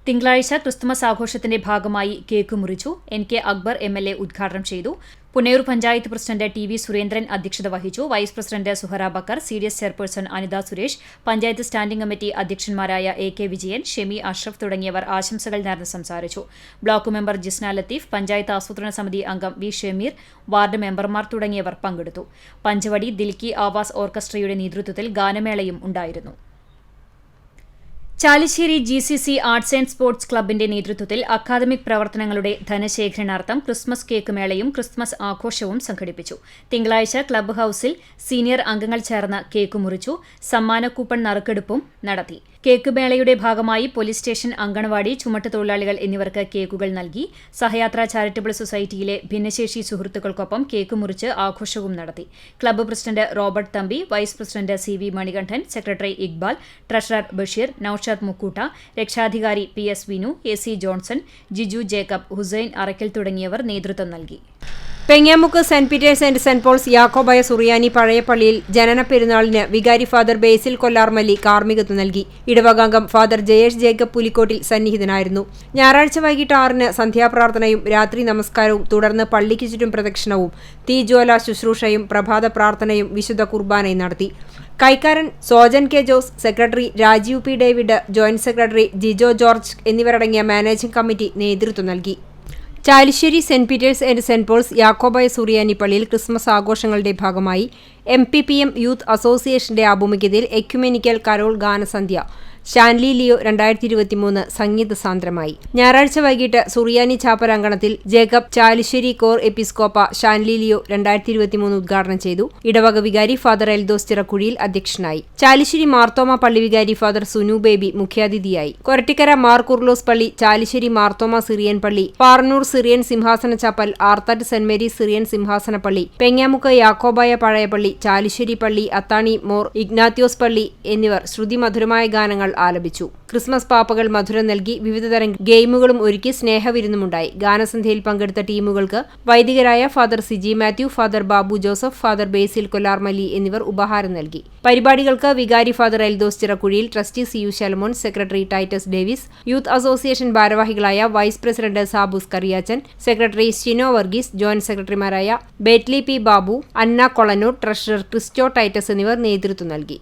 തിങ്കളാഴ്ച ക്രിസ്തുമസ് ആഘോഷത്തിന്റെ ഭാഗമായി കേക്ക് മുറിച്ചു. NK അക്ബർ MLA ഉദ്ഘാടനം ചെയ്തു. പുന്നയൂർ പഞ്ചായത്ത് പ്രസിഡന്റ് TV സുരേന്ദ്രൻ അധ്യക്ഷത വഹിച്ചു. Vice president Suhara Backer, CDS chairperson Anitha Suresh, panchayat standing committee അധ്യക്ഷന്മാരായ AK വിജയൻ, ഷെമി അഷ്റഫ് തുടങ്ങിയവർ ആശംസകൾ നേർന്ന് സംസാരിച്ചു. ബ്ലോക്ക് മെമ്പർ ജിസ്ന ലത്തീഫ്, പഞ്ചായത്ത് ആസൂത്രണ സമിതി അംഗം V ഷമീർ, വാർഡ് മെമ്പർമാർ തുടങ്ങിയവർ പങ്കെടുത്തു. പഞ്ചവടി ദിൽക്കി ആവാസ് ഓർക്കസ്ട്രയുടെ നേതൃത്വത്തിൽ ഗാനമേളയും ഉണ്ടായിരുന്നു. Chalissery GCC arts and sports ക്ലബിന്റെ നേതൃത്വത്തിൽ അക്കാദമിക് പ്രവർത്തനങ്ങളുടെ ധനശേഖരണാർത്ഥം ക്രിസ്മസ് കേക്ക് മേളയും ക്രിസ്മസ് ആഘോഷവും സംഘടിപ്പിച്ചു. തിങ്കളാഴ്ച ക്ലബ്ബ് ഹൌസിൽ സീനിയർ അംഗങ്ങൾ ചേർന്ന് കേക്ക് മുറിച്ചു. സമ്മാന കൂപ്പൺ നറുക്കെടുപ്പും നടത്തി. കേക്ക് മേളയുടെ ഭാഗമായി പോലീസ് സ്റ്റേഷൻ, അങ്കണവാടി, ചുമട്ടുതൊഴിലാളികൾ എന്നിവർക്ക് കേക്കുകൾ നൽകി. സഹയാത്ര ചാരിറ്റബിൾ സൊസൈറ്റിയിലെ ഭിന്നശേഷി സുഹൃത്തുക്കൾക്കൊപ്പം കേക്ക് മുറിച്ച് ആഘോഷവും നടത്തി. Club president Robert Thampi, vice president CV Manikandan, secretary Iqbal, treasurer Basheer, Noushad Mukkoota, രക്ഷാധികാരി PS Vinu, AC Johnson, Jiju Jacob, Hussain Arakkal തുടങ്ങിയവർ നേതൃത്വം നൽകി. Pengamukku saint Peter's and saint Paul's Yakobaya Suriyani പഴയ പള്ളിയിൽ ജനന പെരുന്നാളിന് വികാരി ഫാദർ ബേസിൽ കൊല്ലാർമല്ലി കാർമ്മികത്വം നൽകി. ഇടവകാംഗം ഫാദർ ജയേഷ് ജേക്കബ് പുലിക്കോട്ടിൽ സന്നിഹിതനായിരുന്നു. ഞായറാഴ്ച വൈകിട്ട് 6-ന് സന്ധ്യാപ്രാർത്ഥനയും രാത്രി നമസ്കാരവും തുടർന്ന് പള്ളിക്ക് ചുറ്റും പ്രദക്ഷിണവും തീജ്വാല ശുശ്രൂഷയും പ്രഭാത പ്രാർത്ഥനയും വിശുദ്ധ കുർബാനയും നടത്തി. കൈക്കാരൻ Sojan K Jose, secretary Rajeev P David, joint secretary Jijo George എന്നിവരടങ്ങിയ മാനേജിംഗ് കമ്മിറ്റി നേതൃത്വം നൽകി. Chalissery saint Peter's and saint Paul's Yakobaya Suriyani പള്ളിയിൽ ക്രിസ്മസ് ആഘോഷങ്ങളുടെ ഭാഗമായി MPPM യൂത്ത് അസോസിയേഷന്റെ ആഭിമുഖ്യത്തിൽ എക്യുമെനിക്കൽ കരോൾ ഗാനസന്ധ്യ ഷാൻലി ലിയോ 2023 സംഗീത സാന്ദ്രമായി. ഞായറാഴ്ച വൈകിട്ട് സുറിയാനി ചാപ്പൽ അങ്കണത്തിൽ Jacob Chalissery cor episcopa Shanly Leo 2023 ഉദ്ഘാടനം ചെയ്തു. ഇടവക വികാരി ഫാദർ എൽദോസ് ചിറക്കുഴിയിൽ അധ്യക്ഷനായി. ചാലിശ്ശേരി മാർത്തോമ പള്ളി വികാരി ഫാദർ സുനു ബേബി മുഖ്യാതിഥിയായി. കൊരട്ടിക്കര മാർ കുർലോസ് പള്ളി, ചാലിശ്ശേരി മാർത്തോമ സിറിയൻ പള്ളി, പാറന്നൂർ സിറിയൻ സിംഹാസന ചാപ്പൽ, ആർത്താറ്റ് സെന്റ് മേരീസ് സിറിയൻ സിംഹാസന പള്ളി, പെങ്ങാമുക്ക് യാക്കോബായ പഴയ പള്ളി, ചാലിശ്ശേരി പള്ളി, അത്താണി മോർ ഇഗ്നാത്യോസ് പള്ളി എന്നിവർ ശ്രുതിമധുരമായ ഗാനങ്ങൾ ആലപിച്ചു. ക്രിസ്മസ് പാപ്പകൾ മധുരം നൽകി വിവിധതരം ഗെയിമുകളും ഒരുക്കി സ്നേഹവിരുന്നുമുണ്ടായി. ഗാനസന്ധ്യയിൽ പങ്കെടുത്ത ടീമുകൾക്ക് വൈദികരായ father Siji Mathew, father Babu Joseph, father Basil Kollarmalli എന്നിവർ ഉപഹാരം നൽകി. പരിപാടികൾക്ക് വികാരി father Eldhose Chirakkuzhiyil, trustee CU Shalamon, secretary Titus Davis, youth association ഭാരവാഹികളായ vice president Saboos Kariyachan, secretary Shino Varghese, joint സെക്രട്ടറിമാരായ Betly P Babu, Anna Kolanur, treasurer Christo Titus എന്നിവർ നേതൃത്വം നൽകി.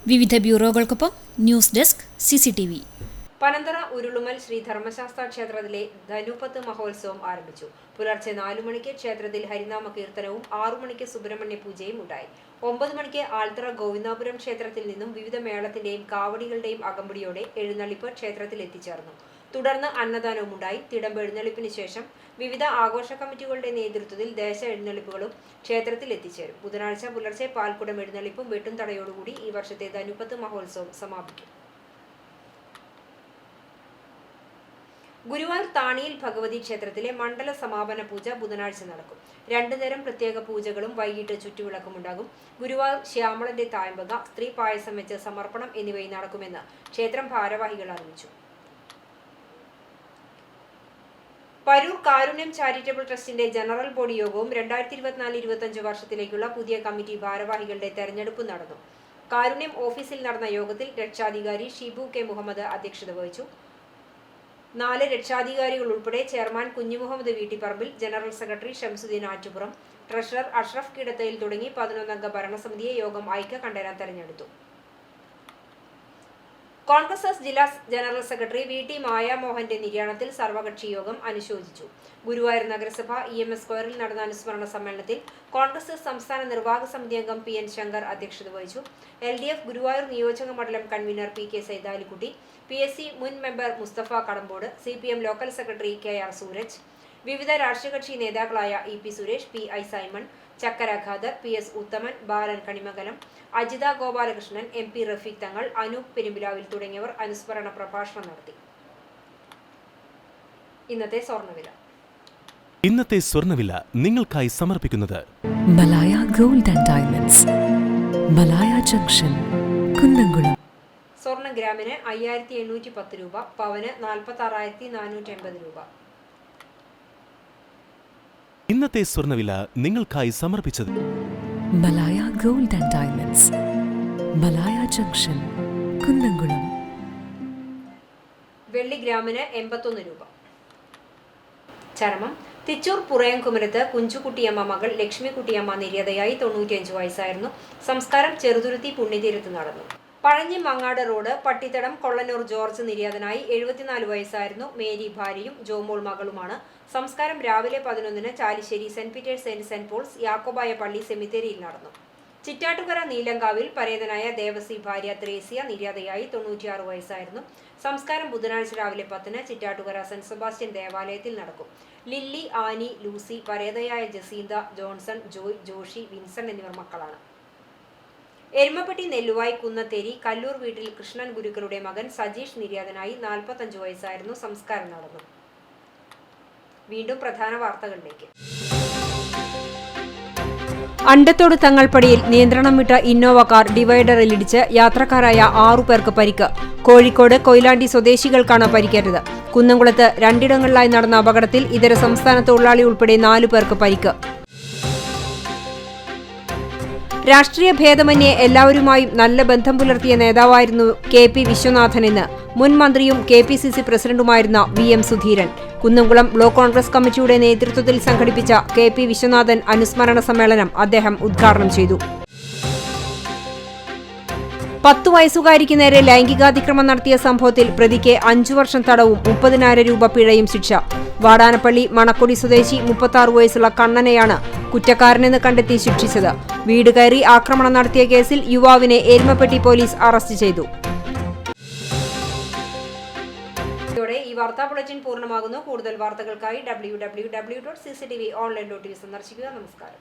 വിവിധ ബ്യൂറോകൾക്കൊപ്പം news desk CCTV. Panamthara Urulumal Sree Dharmasastha ക്ഷേത്രത്തിലെ ധനുപത്ത് മഹോത്സവം ആരംഭിച്ചു. പുലർച്ചെ 4 മണിക്ക് ക്ഷേത്രത്തിൽ ഹരിനാമ കീർത്തനവും 6 മണിക്ക് സുബ്രഹ്മണ്യ പൂജയും ഉണ്ടായി. 9 മണിക്ക് ആൽത്തറ ഗോവിന്ദാപുരം ക്ഷേത്രത്തിൽ നിന്നും വിവിധ മേളത്തിന്റെയും കാവടികളുടെയും അകമ്പടിയോടെ എഴുന്നള്ളിപ്പ് ക്ഷേത്രത്തിൽ എത്തിച്ചേർന്നു. തുടർന്ന് അന്നദാനവുമുണ്ടായി. തിടമ്പ് എഴുന്നള്ളിപ്പിന് ശേഷം വിവിധ ആഘോഷ കമ്മിറ്റികളുടെ നേതൃത്വത്തിൽ ദേശ എഴുന്നള്ളിപ്പുകളും ക്ഷേത്രത്തിൽ എത്തിച്ചേരും. ബുധനാഴ്ച പുലർച്ചെ പാൽക്കുടം എഴുന്നള്ളിപ്പും വെട്ടും തടയോടുകൂടി ഈ വർഷത്തെ ധനുപത്ത് മഹോത്സവം സമാപിക്കും. ഗുരുവായൂർ താണിയിൽ ഭഗവതി ക്ഷേത്രത്തിലെ മണ്ഡല സമാപന പൂജ ബുധനാഴ്ച നടക്കും. 2 നേരം പ്രത്യേക പൂജകളും വൈകിട്ട് ചുറ്റുവിളക്കുമുണ്ടാകും. ഗുരുവായൂർ ശ്യാമളന്റെ തായമ്പക, സ്ത്രീ പായസം വെച്ച് സമർപ്പണം എന്നിവയും നടക്കുമെന്ന് ക്ഷേത്രം ഭാരവാഹികൾ അറിയിച്ചു. പരൂർ കാരുണ്യം ചാരിറ്റബിൾ ട്രസ്റ്റിന്റെ ജനറൽ ബോഡി യോഗവും 2024-25 വർഷത്തിലേക്കുള്ള പുതിയ കമ്മിറ്റി ഭാരവാഹികളുടെ തെരഞ്ഞെടുപ്പ് നടന്നു. കാരുണ്യം ഓഫീസിൽ നടന്ന യോഗത്തിൽ രക്ഷാധികാരി ഷിബു കെ മുഹമ്മദ് അധ്യക്ഷത വഹിച്ചു. 4 രക്ഷാധികാരികൾ ഉൾപ്പെടെ chairman Kunjumuhammed Veettiparambil, general secretary Shamsuddeen Attupuram, treasurer Ashraf Kidathayil തുടങ്ങി 11 അംഗ ഭരണസമിതിയെ യോഗം ഐക്യകണ്ഠേന തെരഞ്ഞെടുത്തു. കോൺഗ്രസ് ജില്ലാ ജനറൽ സെക്രട്ടറി VT മായാമോഹന്റെ നിര്യാണത്തിൽ സർവകക്ഷി യോഗം അനുശോചിച്ചു. ഗുരുവായൂർ നഗരസഭ EMS സ്ക്വയറിൽ നടന്ന അനുസ്മരണ സമ്മേളനത്തിൽ കോൺഗ്രസ് സംസ്ഥാന നിർവാഹക സമിതി അംഗം PN ശങ്കർ അധ്യക്ഷത വഹിച്ചു. LDF ഗുരുവായൂർ നിയോജക മണ്ഡലം കൺവീനർ PK സൈതാലിക്കുട്ടി, PSC മുൻ member Mustafa Kadampode, CPM local secretary KR Sooraj, വിവിധ രാഷ്ട്രീയ കക്ഷി നേതാക്കളായ EP സുരേഷ്, PI സൈമൺ, ചക്കര ഖാദർ, PS ഉത്തമൻ, ബാലൻ കണിമംഗലം, അജിത ഗോപാലകൃഷ്ണൻ, MP റഫീഖ് തങ്ങൾ, അനൂപ് പെരുമ്പിലാവിൽ തുടങ്ങിയവർ അനുസ്മരണ പ്രഭാഷണം നടത്തി. ഇന്നത്തെ സ്വർണ്ണവില നിങ്ങൾക്കായി സമർപ്പിക്കുന്നത് Malaya gold and diamonds, Malaya junction, Kunnamkulam. സ്വർണ്ണ ഗ്രാമിന് 5810 രൂപ, പവന് 46,480 രൂപ. ഇന്നത്തെ സ്വർണ്ണവില നിങ്ങൾക്കായി സമർപ്പിച്ചത് Malaya gold and diamonds, Malaya junction, Kunnamkulam. വെള്ളി ഗ്രാമിന് 81 രൂപ. ചരമം തിച്ചൂർ പുറയംകുമരത്ത് കുഞ്ചുകുട്ടിയമ്മ മകൾ ലക്ഷ്മിക്കുട്ടിയമ്മ നിര്യാതയായി 95 വയസ്സായിരുന്നു. സംസ്കാരം ചെറുതുരുത്തി പുണ്യതീരത്ത് നടന്നു. പഴഞ്ഞി മങ്ങാട് റോഡ് പട്ടിത്തടം കൊള്ളനൂർ ജോർജ് നിര്യാതനായി 74 വയസ്സായിരുന്നു. മേരി ഭാര്യയും ജോമോൾ മകളുമാണ്. സംസ്കാരം രാവിലെ 11-ന് Chalissery saint Peter's and saint Paul's Yakobaya പള്ളി സെമിത്തേരിയിൽ നടന്നു. ചിറ്റാട്ടുകര നീലങ്കാവിൽ പരേതനായ ദേവസി ഭാര്യ ത്രേസ്യ നിര്യാതയായി 96 വയസ്സായിരുന്നു. സംസ്കാരം ബുധനാഴ്ച രാവിലെ 10-ന് ചിറ്റാട്ടുകര സെന്റ് സെബാസ്റ്റ്യൻ ദേവാലയത്തിൽ നടക്കും. ലില്ലി, ആനി, ലൂസി, പരേതയായ Jacintha, Johnson, Joy, Joshy, Vinson എന്നിവർ മക്കളാണ്. എരുമപ്പെട്ടി നെല്ലുവായി കുന്നത്തേരി കല്ലൂർ വീട്ടിൽ കൃഷ്ണൻ ഗുരുക്കളുടെ മകൻ സജീഷ് നിര്യാതനായി 45 വയസ്സായിരുന്നു. സംസ്കാരം നടന്നു. വീണ്ടും പ്രധാന വാർത്തകളിലേക്ക്. അണ്ടത്തോട് തങ്ങൾപ്പടിയിൽ നിയന്ത്രണം വിട്ട ഇന്നോവ കാർ ഡിവൈഡറിലിടിച്ച് യാത്രക്കാരായ 6 പേർക്ക് പരിക്ക്. കോഴിക്കോട് കൊയിലാണ്ടി സ്വദേശികൾക്കാണ് പരിക്കേറ്റത്. കുന്നംകുളത്ത് 2 ഇടങ്ങളിലായി നടന്ന അപകടത്തിൽ ഇതര സംസ്ഥാന തൊഴിലാളി ഉൾപ്പെടെ 4 പേർക്ക് പരിക്ക്. രാഷ്ട്രീയ ഭേദമന്യേ എല്ലാവരുമായും നല്ല ബന്ധം പുലർത്തിയ നേതാവായിരുന്നു KP വിശ്വനാഥനെന്ന് മുൻ മന്ത്രിയും KPCC പ്രസിഡന്റുമായിരുന്ന VM Sudheeran. Kunnamkulam block Congress കമ്മിറ്റിയുടെ നേതൃത്വത്തിൽ സംഘടിപ്പിച്ച KP വിശ്വനാഥൻ അനുസ്മരണ സമ്മേളനം അദ്ദേഹം ഉദ്ഘാടനം ചെയ്തു. 10 വയസ്സുകാരിക്ക് നേരെ ലൈംഗികാതിക്രമം നടത്തിയ സംഭവത്തിൽ പ്രതിക്ക് 5 വർഷം തടവും 30,000 രൂപ പിഴയും ശിക്ഷ. വാടാനപ്പള്ളി മണക്കൊടി സ്വദേശി 36 വയസ്സുള്ള കണ്ണനെയാണ് കുറ്റക്കാരനെന്ന് കണ്ടെത്തി ശിക്ഷിച്ചത്. വീട് കയറി ആക്രമണം നടത്തിയ കേസിൽ യുവാവിനെ എരുമപ്പെട്ടി പോലീസ് അറസ്റ്റ് ചെയ്തു. ഇതോടെ ഈ വാർത്താ ബുള്ളറ്റിൻ പൂർണ്ണമാകുന്നു. കൂടുതൽ വാർത്തകൾക്കായി www.cctvonline.tv സന്ദർശിക്കുക. നമസ്കാരം.